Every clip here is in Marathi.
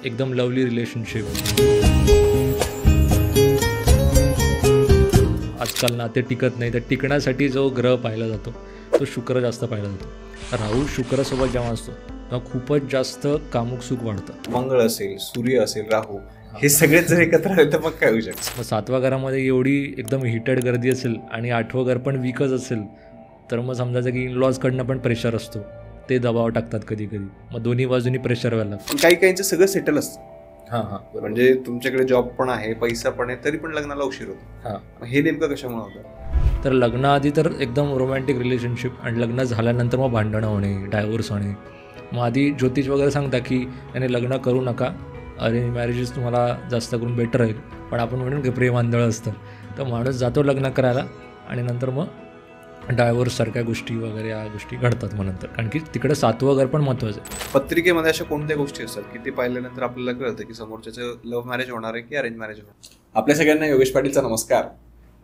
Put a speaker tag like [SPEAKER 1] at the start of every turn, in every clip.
[SPEAKER 1] एकदम लवली रिलेशनशिप. आजकाल नाते टिकत नाही, तर टिकण्यासाठी जो ग्रह पाहिला जातो तो शुक्र जास्त पाहिला जातो. राहू शुक्रासोबत जेव्हा असतो तेव्हा खूपच जास्त कामुक सुख वाढतं.
[SPEAKER 2] मंगळ असेल, सूर्य असेल, राहू हे सगळेच जर एकत्र आले तर मग काय होऊ शकतं.
[SPEAKER 1] मग 7व्या घरामध्ये एवढी एकदम हिटेड गर्दी असेल आणि 8वं घर पण वीकच असेल तर मग समजायचं की इनलॉजकडनं पण प्रेशर असतो, ते दबाव टाकतात कधी कधी. मग दोन्ही बाजूनी प्रेशर व्हायला लागतं.
[SPEAKER 2] काही काहींचं सगळं सेटल असतं.
[SPEAKER 1] म्हणजे
[SPEAKER 2] तुमच्याकडे जॉब पण आहे, पैसा पण आहे, तरी पण लग्नाला उशीर होतो. हे नेमकं कशामुळे होतं?
[SPEAKER 1] तर लग्नाआधी तर एकदम रोमॅन्टिक रिलेशनशिप आणि लग्न झाल्यानंतर मग भांडणं होणे, डायव्होर्स होणे. मग आधी ज्योतिष वगैरे सांगता की याने लग्न करू नका, अरेंज मॅरेजेस तुम्हाला जास्त करून बेटर राहील. पण आपण म्हणून की प्रेम आंधळं असतं, तर माणूस जातो लग्न करायला आणि नंतर मग डायव्होर्ससारख्या गोष्टी वगैरे या गोष्टी घडतात मग नंतर, कारण की तिकडे 7वं घर पण महत्त्वाचं आहे.
[SPEAKER 2] पत्रिकेमध्ये अशा कोणत्या गोष्टी असतात की ते पाहिल्यानंतर आपल्याला कळतं की समोरच्याचं लव्ह मॅरेज होणार आहे की अरेंज मॅरेज होणार. आपल्या सगळ्यांना योगेश पाटीलचा नमस्कार.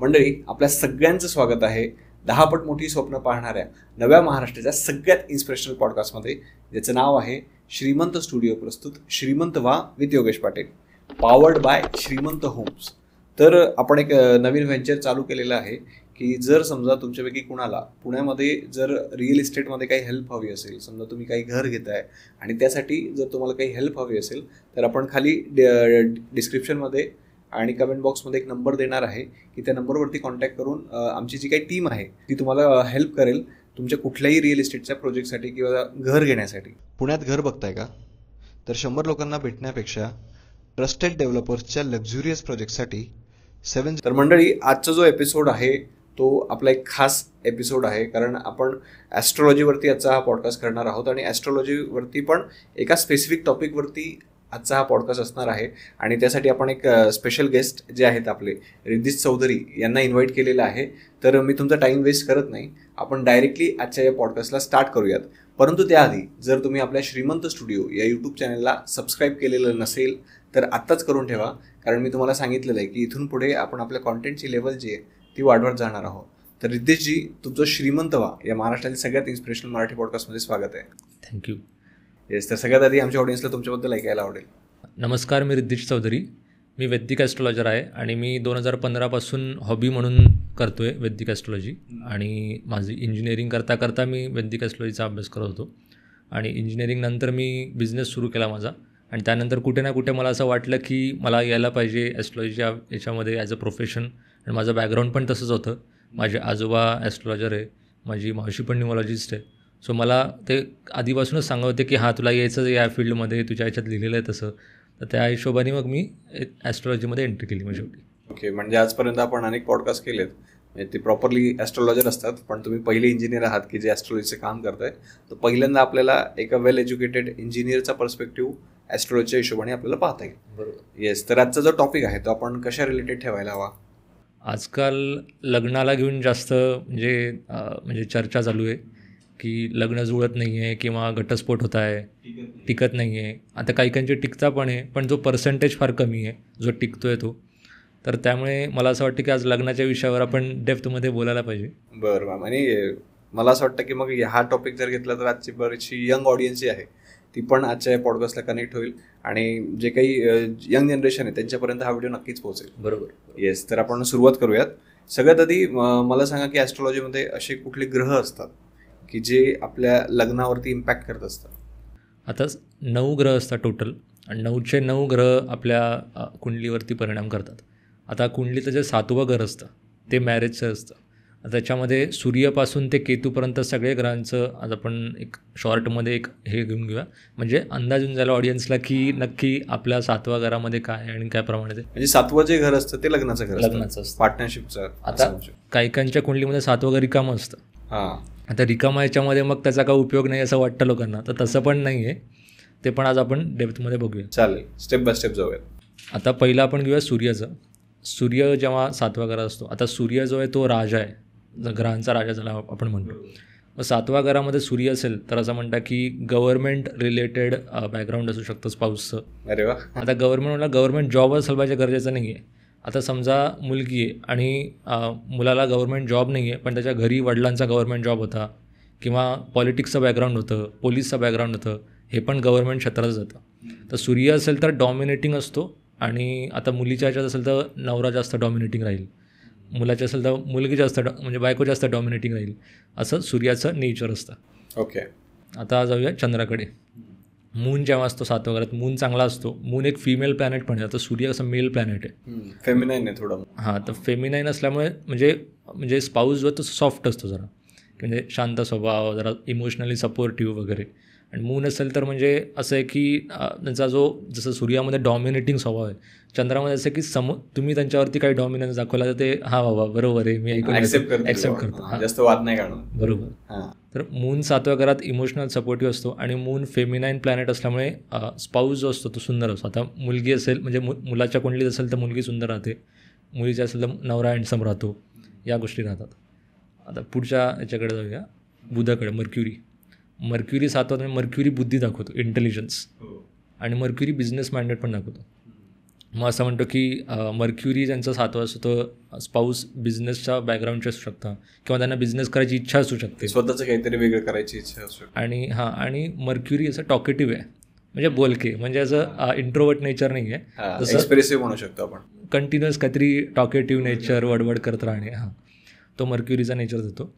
[SPEAKER 2] मंडळी, आपल्या सगळ्यांचं स्वागत आहे 10 पट मोठी स्वप्न पाहणाऱ्या नव्या महाराष्ट्राच्या सगळ्यात इन्स्पिरेशनल पॉडकास्टमध्ये, ज्याचं नाव आहे श्रीमंत स्टुडिओ प्रस्तुत श्रीमंत व्हा with Yogesh Patil, powered by श्रीमंत होम्स. तर आपण एक नवीन व्हेंचर चालू केलेलं आहे की जर समजा तुमच्यापैकी कुणाला पुण्यामध्ये जर रिअल इस्टेटमध्ये काही हेल्प हवी असेल, समजा तुम्ही काही घर घेताय आणि त्यासाठी जर तुम्हाला काही हेल्प हवी असेल, तर आपण खाली डिस्क्रिप्शनमध्ये आणि कमेंट बॉक्समध्ये एक नंबर देणार आहे की त्या नंबरवरती कॉन्टॅक्ट करून आमची जी काही टीम आहे ती तुम्हाला हेल्प करेल तुमच्या कुठल्याही रिअल इस्टेटच्या प्रोजेक्टसाठी किंवा घर घेण्यासाठी. पुण्यात घर बघताय का? तर 100 लोकांना भेटण्यापेक्षा ट्रस्टेड डेव्हलपर्सच्या लक्झुरियस प्रोजेक्टसाठी 7. तर मंडळी, आजचा जो एपिसोड आहे तो आपला एक खास एपिसोड आहे, कारण आपण ॲस्ट्रॉलॉजीवरती आजचा हा पॉडकास्ट करणार आहोत आणि ॲस्ट्रॉलॉजीवरती पण एका स्पेसिफिक टॉपिकवरती आजचा हा पॉडकास्ट असणार आहे. आणि त्यासाठी आपण एक स्पेशल गेस्ट जे आहेत आपले रिद्धिश चौधरी यांना इन्व्हाइट केलेलं आहे. तर मी तुमचा टाईम वेस्ट करत नाही, आपण डायरेक्टली आजच्या या पॉडकास्टला स्टार्ट करूयात. परंतु त्याआधी जर तुम्ही आपल्या श्रीमंत स्टुडिओ या यूट्यूब चॅनलला सबस्क्राईब केलेलं नसेल तर आत्ताच करून ठेवा, कारण मी तुम्हाला सांगितलेलं आहे की इथून पुढे आपण आपल्या कॉन्टेंटची लेवल जी आहे ती वाढवत जाणार आहोत. तर रिद्धिशजी, तुमचं श्रीमंत व्हा या महाराष्ट्रातील सगळ्यात इन्स्पिरेशनल मराठी पॉडकास्टमध्ये स्वागत आहे.
[SPEAKER 1] थँक्यू.
[SPEAKER 2] येस, तर सगळ्यात आधी आमच्या ऑडियन्सला तुमच्याबद्दल ऐकायला आवडेल.
[SPEAKER 1] नमस्कार, मी रिद्धिश चौधरी. मी वैदिक ॲस्ट्रॉलॉजर आहे आणि मी 2015पासून हॉबी म्हणून करतो आहे वैदिक ॲस्ट्रॉलॉजी. आणि माझी इंजिनिअरिंग करता करता मी वैदिक ॲस्ट्रॉलॉजीचा अभ्यास करत होतो आणि इंजिनिअरिंगनंतर मी बिझनेस सुरू केला माझा. आणि त्यानंतर कुठे ना कुठे मला असं वाटलं की मला यायला पाहिजे ॲस्ट्रॉलॉजीच्या याच्यामध्ये ॲज अ प्रोफेशन. आणि माझं बॅकग्राऊंड पण तसंच होतं. माझे आजोबा ॲस्ट्रॉलॉजर आहे, माझी मावशी पण न्यूमॉलॉजिस्ट आहे. सो मला ते आधीपासूनच सांगत होते की तुला यायचं या फील्डमध्ये, तुझ्या ह्याच्यात लिहिलेलं आहे तसं. तर त्या हिशोबाने मग मी ॲस्ट्रॉलॉजीमध्ये एंट्री केली मग शेवटी.
[SPEAKER 2] ओके, म्हणजे आजपर्यंत आपण अनेक पॉडकास्ट केलेत, म्हणजे ते प्रॉपरली ॲस्ट्रॉलॉजर असतात, पण तुम्ही पहिले इंजिनियर आहात की जे ॲस्ट्रॉलॉजीचं काम करताय. तर पहिल्यांदा आपल्याला एका वेल एज्युकेटेड इंजिनियरचा पर्स्पेक्टिव्ह ॲस्ट्रॉलॉजीच्या हिशोबाने आपल्याला पाहता येईल. बरोबर. येस, तर आजचा जो टॉपिक आहे तो आपण कशा रिलेटेड ठेवायला हवा?
[SPEAKER 1] आजकाल लग्नाला घेऊन जास्त म्हणजे चर्चा चालू आहे की लग्न जुळत नाही आहे किंवा घटस्फोट होत आहे, टिकत नाही आहे. आता काही टिकता पण आहे, पण जो पर्सेंटेज फार कमी आहे जो टिकतो आहे तो. तर त्यामुळे मला असं वाटतं की आज लग्नाच्या विषयावर आपण डेप्थमध्ये बोलायला पाहिजे.
[SPEAKER 2] बरं मॅम, आणि मला असं वाटतं की मग हा टॉपिक जर घेतला तर आजची बरीचशी यंग ऑडियन्स जी आहे ती पण आजच्या या पॉडकास्टला कनेक्ट होईल आणि जे काही यंग जनरेशन आहे त्यांच्यापर्यंत हा व्हिडिओ नक्कीच पोहोचेल. बरोबर. येस, तर आपण सुरुवात करूयात. सगळ्यात आधी मला सांगा की ॲस्ट्रॉलॉजीमध्ये असे कुठले ग्रह असतात की जे आपल्या लग्नावरती इम्पॅक्ट करत असतात?
[SPEAKER 1] आता 9 ग्रह असतात टोटल आणि 9चे 9 ग्रह आपल्या कुंडलीवरती परिणाम करतात. आता कुंडलीचं जे 7वं घर असतं ते मॅरेजचं असतं. त्याच्यामध्ये सूर्यापासून ते केतूपर्यंत सगळे ग्रहांचं आज आपण एक शॉर्टमध्ये एक हे घेऊन घेऊया, म्हणजे अंदाज येऊन जायला ऑडियन्सला की नक्की आपल्या 7व्या घरामध्ये काय आणि काय प्रमाणे ते.
[SPEAKER 2] म्हणजे 7वं जे घर असतं ते लग्नाचं घर
[SPEAKER 1] असतं,
[SPEAKER 2] पार्टनरशिपचं.
[SPEAKER 1] आता काहीकांच्या कुंडलीमध्ये 7वं घर रिकामं असतं.
[SPEAKER 2] हां,
[SPEAKER 1] आता रिकामा याच्यामध्ये मग त्याचा काय उपयोग नाही असं वाटतं लोकांना, तर तसं पण नाही आहे. ते पण आज आपण डेप्थमध्ये बघूया.
[SPEAKER 2] चालेल, स्टेप बाय स्टेप जाऊयात.
[SPEAKER 1] आता पहिलं आपण घेऊया सूर्याचं. सूर्य जेव्हा 7व्या घरात असतो, आता सूर्य जो आहे तो राजा आहे, ग्रहांचा राजा ज्याला आपण म्हणतो. मग 7व्या घरामध्ये सूर्य असेल तर असं म्हणतात की गव्हर्नमेंट रिलेटेड बॅकग्राऊंड असू शकतं स्पाऊसचं.
[SPEAKER 2] अरे वा.
[SPEAKER 1] आता गव्हर्नमेंट जॉब असेल पाहिजे गरजेचं नाही आहे. आता समजा मुलगी आहे आणि मुलाला गव्हर्नमेंट जॉब नाही आहे, पण त्याच्या घरी वडिलांचा गव्हर्नमेंट जॉब होता किंवा पॉलिटिक्सचं बॅकग्राऊंड होतं, पोलीसचं बॅकग्राऊंड होतं, हे पण गव्हर्नमेंट क्षेत्रात जातं. तर सूर्य असेल तर डॉमिनेटिंग असतो, आणि आता मुलीच्या ह्याच्यात असेल तर नवरा जास्त डॉमिनेटिंग राहील, मुलाच्या असेल तर मुलगी जास्त म्हणजे बायको जास्त डॉमिनेटिंग राहील, असं सूर्याचं नेचर असतं.
[SPEAKER 2] ओके.
[SPEAKER 1] आता जाऊया चंद्राकडे. मून जेव्हा असतो 7व्या घरात, मून चांगला असतो. मून एक फिमेल प्लॅनेट पण आहे, आता सूर्य कसं मेल प्लॅनेट आहे,
[SPEAKER 2] फेमिनाईन आहे थोडं.
[SPEAKER 1] हां, तर फेमिनाईन असल्यामुळे म्हणजे स्पाऊस जो तो सॉफ्ट असतो जरा, म्हणजे शांत स्वभाव, जरा इमोशनली सपोर्टिव्ह वगैरे. आणि मून असेल तर म्हणजे असं आहे की त्यांचा जो जसं सूर्यामध्ये डॉमिनेटिंग स्वभाव आहे, चंद्रामध्ये असं की तुम्ही त्यांच्यावरती काही डॉमिनन्स दाखवला तर ते हां बाबा बरोबर आहे, मी ऐकून ॲक्सेप्ट करतो. हां,
[SPEAKER 2] जास्त वाद नाही काढणार.
[SPEAKER 1] बरोबर. तर मून 7व्या घरात इमोशनल सपोर्टिव्ह असतो, आणि मून फेमिनाईन प्लॅनेट असल्यामुळे स्पाऊस जो असतो तो सुंदर असतो. आता मुलगी असेल म्हणजे मुलाच्या कुंडलीत असेल तर मुलगी सुंदर राहते, मुलीची असेल तर नवरा हँडसम राहतो, या गोष्टी राहतात. आता पुढच्या याच्याकडे जाऊया, बुधाकडे. मर्क्युरी 7वात म्हणजे मर्क्युरी बुद्धी दाखवतो, इंटेलिजन्स, आणि मर्क्युरी बिझनेस माइंडेड पण दाखवतो. मग असं म्हणतो की मर्क्युरी ज्यांचा 7वा असतो तो स्पाऊस बिझनेसच्या बॅकग्राऊंडचे असू शकता, किंवा त्यांना बिझनेस करायची इच्छा असू शकते,
[SPEAKER 2] स्वतःचं काहीतरी वेगळं करायची इच्छा असू शकते.
[SPEAKER 1] आणि मर्क्युरी असं टॉकेटिव्ह आहे, म्हणजे बोलके, म्हणजे असं इंट्रोवर्ट नेचर नाही आहे,
[SPEAKER 2] जसं एक्सप्रेसिव्ह म्हणू शकतो आपण,
[SPEAKER 1] कंटिन्युअस काहीतरी टॉकेटिव्ह नेचर, वडवड करत राहणे, हां, तो मर्क्युरीचा नेचर देतो.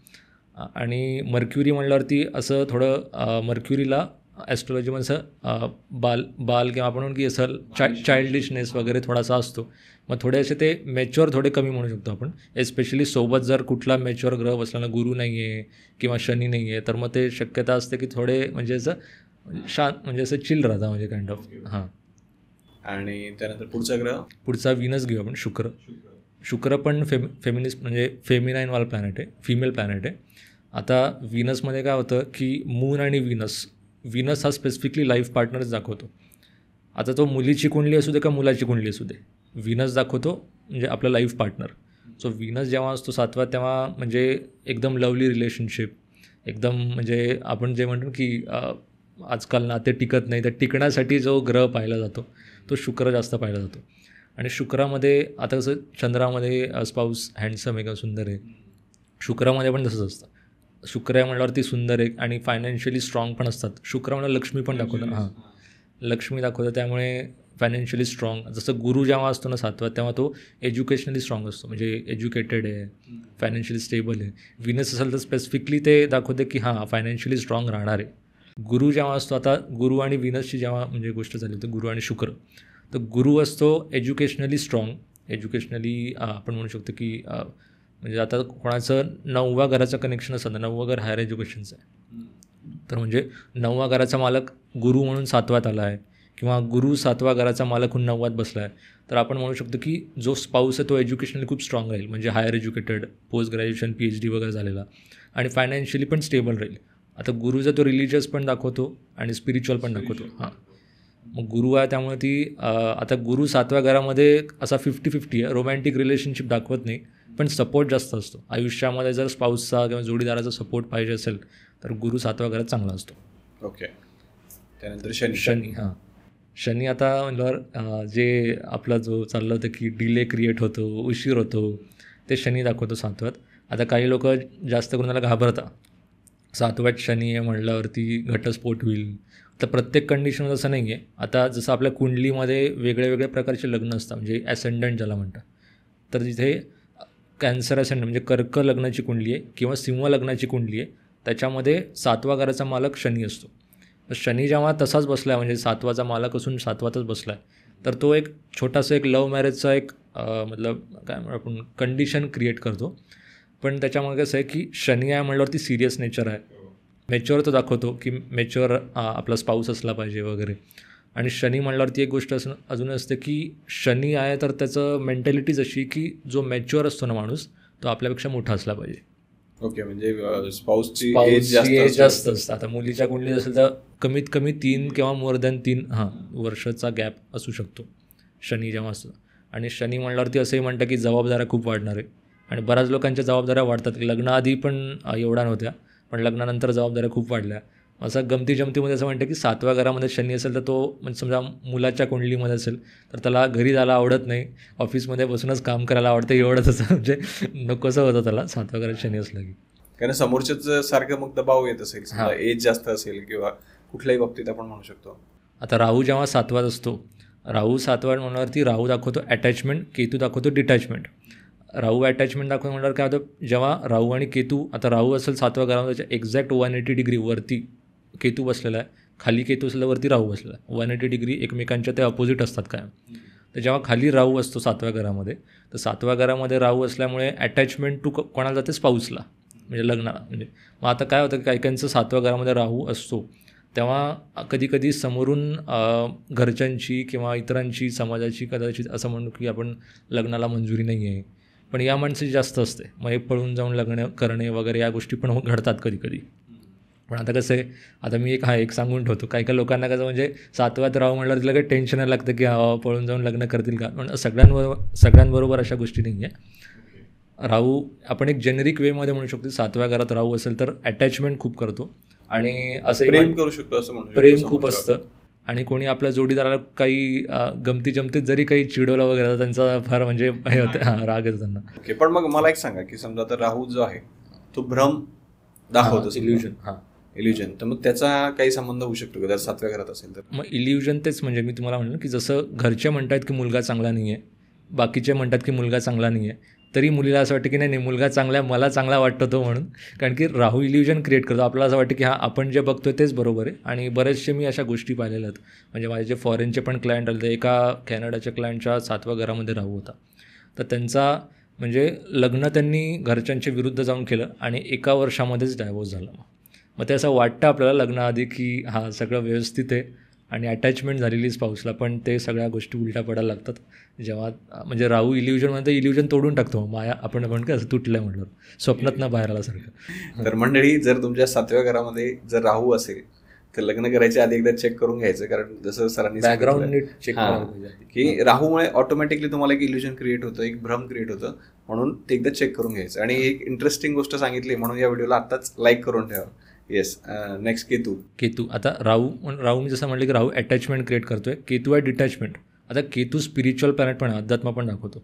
[SPEAKER 1] आणि मर्क्युरी म्हणल्यावरती असं थोडं मर्क्युरीला ॲस्ट्रॉलॉजीमध्ये असं बाल किंवा आपण म्हणून की असं चाइल्डिशनेस वगैरे थोडासा असतो. मग थोडे असे ते मॅच्युअर थोडे कमी म्हणू शकतो आपण, एस्पेशली सोबत जर कुठला मॅच्युअर ग्रह बसला ना, गुरु नाही आहे किंवा शनी नाही आहे, तर मग ते शक्यता असते की थोडे म्हणजे असं शांत, म्हणजे असं चिल राहता, म्हणजे काइंड ऑफ. हां. आणि
[SPEAKER 2] त्यानंतर पुढचा
[SPEAKER 1] विनस घेऊ आपण, शुक्र पण फेमिनिस्ट म्हणजे फेमिनाईनवाला प्लॅनेट आहे, फिमेल प्लॅनेट आहे. आता विनसमध्ये काय होतं की मून आणि विनस हा स्पेसिफिकली लाईफ पार्टनर्स दाखवतो. आता तो मुलीची कुंडली असू दे का मुलाची कुंडली असू दे, विनस दाखवतो म्हणजे आपला लाईफ पार्टनर. सो विनस जेव्हा असतो 7वा तेव्हा म्हणजे एकदम लवली रिलेशनशिप, एकदम म्हणजे आपण जे म्हणतो की आजकाल नाते टिकत नाही, तर टिकण्यासाठी जो ग्रह पाहिला जातो तो शुक्र जास्त पाहिला जातो. आणि शुक्रामध्ये आता कसं चंद्रामध्ये स्पाऊस हँडसम आहे का सुंदर आहे, शुक्रामध्ये पण तसंच असतं. शुक्र आहे म्हटल्यावरती सुंदर आहे आणि फायनान्शियली स्ट्रॉंग पण असतात. शुक्र म्हणलं लक्ष्मी पण दाखवतं, हां, लक्ष्मी दाखवतं, त्यामुळे फायनान्शियली स्ट्रॉंग. जसं गुरु जेव्हा असतो ना 7वा, तेव्हा तो एज्युकेशनली स्ट्रॉंग असतो, म्हणजे एज्युकेटेड आहे, फायनान्शियली स्टेबल आहे. विनस असेल तर स्पेसिफिकली ते दाखवते की हां फायनान्शियली स्ट्रॉंग राहणार आहे. गुरु जेव्हा असतो, आता गुरु आणि विनसची जेव्हा म्हणजे गोष्ट झाली होती, गुरु आणि शुक्र, तर गुरु असतो एज्युकेशनली स्ट्रॉंग, एज्युकेशनली आपण म्हणू शकतो की म्हणजे आता कोणाचं 9व्या घराचं कनेक्शन असतं ना, 9वं घर हायर एज्युकेशनचं आहे, तर म्हणजे 9व्या घराचा मालक गुरु म्हणून 7व्यात आला आहे, किंवा गुरु 7व्या घराचा मालक म्हणून 9व्यात बसला आहे, तर आपण म्हणू शकतो की जो स्पाऊस आहे तो एज्युकेशनली खूप स्ट्रॉंग राहील, म्हणजे higher educated, post graduation PhD वगैरे झालेला, आणि फायनान्शियली पण स्टेबल राहील. आता गुरुचा तो रिलिजियस पण दाखवतो आणि स्पिरिच्युअल पण दाखवतो. हां, मग गुरु आहे त्यामुळे ती आता गुरु 7व्या घरामध्ये असा 50-50 आहे, रोमॅन्टिक रिलेशनशिप दाखवत नाही, पण सपोर्ट जास्त असतो आयुष्यामध्ये. जर स्पाऊसचा किंवा जोडीदाराचा सपोर्ट पाहिजे असेल तर गुरु 7व्या घरात चांगला असतो.
[SPEAKER 2] ओके. त्यानंतर
[SPEAKER 1] शनी आता म्हणल्यावर जे आपला जो चाललं होतं की डिले क्रिएट होतो, उशीर होतो, ते शनी दाखवतो 7व्यात. आता काही लोक जास्त करून त्याला घाबरतात, 7व्यात शनी आहे म्हणल्यावरती घटस्फोट होईल. तर प्रत्येक कंडिशन असं नाही आहे. आता जसं आपल्या कुंडलीमध्ये वेगळे वेगळे प्रकारचे लग्न असतात, म्हणजे ॲसेंडंट ज्याला म्हणतात, तर जिथे कॅन्सर असेंडंट म्हणजे कर्क लग्नाची कुंडली आहे किंवा सिंह लग्नाची कुंडली आहे, त्याच्यामध्ये 7व्या घराचा मालक शनी असतो. तर शनी जेव्हा तसाच बसला आहे, म्हणजे 7वाचा मालक असून 7वातच बसला आहे, तर तो एक छोटासा एक लव्ह मॅरेजचा एक मतलब काय म्हणू आपण कंडिशन क्रिएट करतो. पण त्याच्यामध्ये कसं आहे की शनी आहे म्हटल्यावरती सिरियस नेचर आहे, मॅच्युअर तो दाखवतो की मॅच्युअर आपला स्पाऊस असला पाहिजे वगैरे. आणि शनी म्हणल्यावरती एक गोष्ट अजून असते की शनी आहे तर त्याचं मेंटॅलिटीज अशी की जो मॅच्युअर असतो ना माणूस, तो आपल्यापेक्षा मोठा असला पाहिजे.
[SPEAKER 2] ओके, म्हणजे स्पाऊसची
[SPEAKER 1] एज जास्त असतं. आता मुलीच्या कुंडलीत असेल तर कमीत कमी 3 किंवा मोर दॅन 3 वर्षाचा गॅप असू शकतो शनी जेव्हा असतो. आणि शनी म्हणल्यावरती असंही म्हणतं की जबाबदाऱ्या खूप वाढणार आहे, आणि बऱ्याच लोकांच्या जबाबदाऱ्या वाढतात. लग्नाआधी पण एवढ्या नव्हत्या, पण लग्नानंतर जबाबदाऱ्या खूप वाढल्या. असं गमती जमतीमध्ये असं म्हणतं की 7व्या घरामध्ये शनी असेल तर तो म्हणजे समजा मुलाच्या कुंडलीमध्ये असेल तर त्याला घरी जायला आवडत नाही, ऑफिसमध्ये बसूनच काम करायला आवडतं, एवढंच असं म्हणजे नकोसं होतं त्याला 7व्या घरात शनी असलं की.
[SPEAKER 2] कारण समोरच्याच सारखं मग दबाव येत असेल, एज जास्त असेल किंवा कुठल्याही बाबतीत आपण म्हणू शकतो.
[SPEAKER 1] आता राहू जेव्हा सातवात असतो, राहू सातवात म्हणल्यावरती राहू दाखवतो अटॅचमेंट, केतू दाखवतो डिटॅचमेंट. राहू अटॅचमेंट दाखवतो म्हणल्यावर काय होतं, जेव्हा राहू आणि केतू, आता राहू असेल 7व्या घरामध्ये त्याच्या एक्झॅक्ट 180 डिग्री वरती केतू बसलेला आहे, खाली केतू असलेला वरती राहू बसलेला आहे. 180 डिग्री एकमेकांच्या ते अपोजिट असतात काय. तर जेव्हा खाली राहू असतो 7व्या घरामध्ये, तर 7व्या घरामध्ये राहू असल्यामुळे अटॅचमेंट टू कोणाला जाते, स्पाऊसला, म्हणजे लग्नाला. म्हणजे मग आता काय होतं की काही काहींचं 7व्या घरामध्ये राहू असतो तेव्हा कधी कधी समोरून घरच्यांची किंवा इतरांची, समाजाची कदाचित असं म्हणू की आपण लग्नाला मंजुरी नाही आहे, पण या माणसाची जास्त असते. मग हे पळून जाऊन लग्न करणे वगैरे या गोष्टी पण घडतात कधी कधी. पण आता कसं आहे, आता मी एक सांगून ठेवतो, काही काही लोकांना कसं म्हणजे 7व्यात राहू म्हटलं तिला काही टेन्शन नाही लागतं की पळून जाऊन लग्न करतील का. पण सगळ्यांबरोबर अशा गोष्टी नाही आहे. राहू आपण एक जेनेरिक वेमध्ये म्हणू शकतो, 7व्या घरात राहू असेल तर अटॅचमेंट खूप करतो आणि असं
[SPEAKER 2] प्रेम करू शकतो, असं म्हणू शकतो,
[SPEAKER 1] प्रेम खूप असतं. आणि कोणी आपल्या जोडीदाराला काही गमती जमतीत जरी काही चिडवलं वगैरे तर त्यांचा फार म्हणजे हे होतं, राग येतो त्यांना.
[SPEAKER 2] ओके, पण मग मला एक सांगा की समजा आता राहू जो आहे तो भ्रम दाखवतो, इल्युजन, तर मग त्याचा काही संबंध होऊ शकतो का जर 7व्या घरात असेल तर?
[SPEAKER 1] मग इल्युजन तेच, म्हणजे मी तुम्हाला म्हणलं की जसं घरचे म्हणतात की मुलगा चांगला नाही आहे, बाकीचे म्हणतात की मुलगा चांगला नाही आहे, तरी मुलीला असं वाटतं की नाही मुलगा चांगला आहे, मला चांगला वाटतो तो म्हणून. कारण की राहू इल्युजन क्रिएट करतो. आपल्याला असं वाटतं की आपण जे बघतोय तेच बरोबर आहे. आणि बरेचसे मी अशा गोष्टी पाहिलेल्या आहेत. म्हणजे माझे जे फॉरेनचे पण क्लायंट आले, एका कॅनडाच्या क्लायंटच्या 7व्या घरामध्ये राहू होता. तर त्यांचा म्हणजे लग्न त्यांनी घरच्यांच्या विरुद्ध जाऊन केलं आणि 1 वर्षामध्येच डायव्होर्स झाला. मग ते असं वाटतं आपल्याला लग्नाआधी की सगळं व्यवस्थित आहे आणि अटॅचमेंट झालेली स्पाऊसला, पण ते सगळ्या गोष्टी उलट्या पडायला लागतात जेव्हा म्हणजे राहू इल्युजनमध्ये इल्युजन तोडून टाकतो. माया आपण म्हणतो असं तुटलं म्हटलं, स्वप्नात बाहेर आल्यासारखं.
[SPEAKER 2] तर मंडळी, जर तुमच्या 7व्या घरामध्ये जर राहू असेल तर लग्न करायच्या आधी एकदा चेक करून घ्यायचं, कारण जसं सरांनी
[SPEAKER 1] बॅकग्राऊंड नीट चेक
[SPEAKER 2] की राहूमुळे ऑटोमॅटिकली तुम्हाला एक इल्युजन क्रिएट होतं, एक भ्रम क्रिएट होतं, म्हणून ते एकदा चेक करून घ्यायचं. आणि एक इंटरेस्टिंग गोष्ट सांगितली म्हणून या व्हिडिओला आत्ताच लाईक करून ठेवा. Yes, next Ketu. आता राहू मी जसं म्हटलं की राहू अटॅचमेंट क्रिएट करतोय, केतू आहे डिटॅचमेंट. आता केतू स्पिरिच्युअल प्लॅनेट पण आहे, अध्यात्म पण दाखवतो.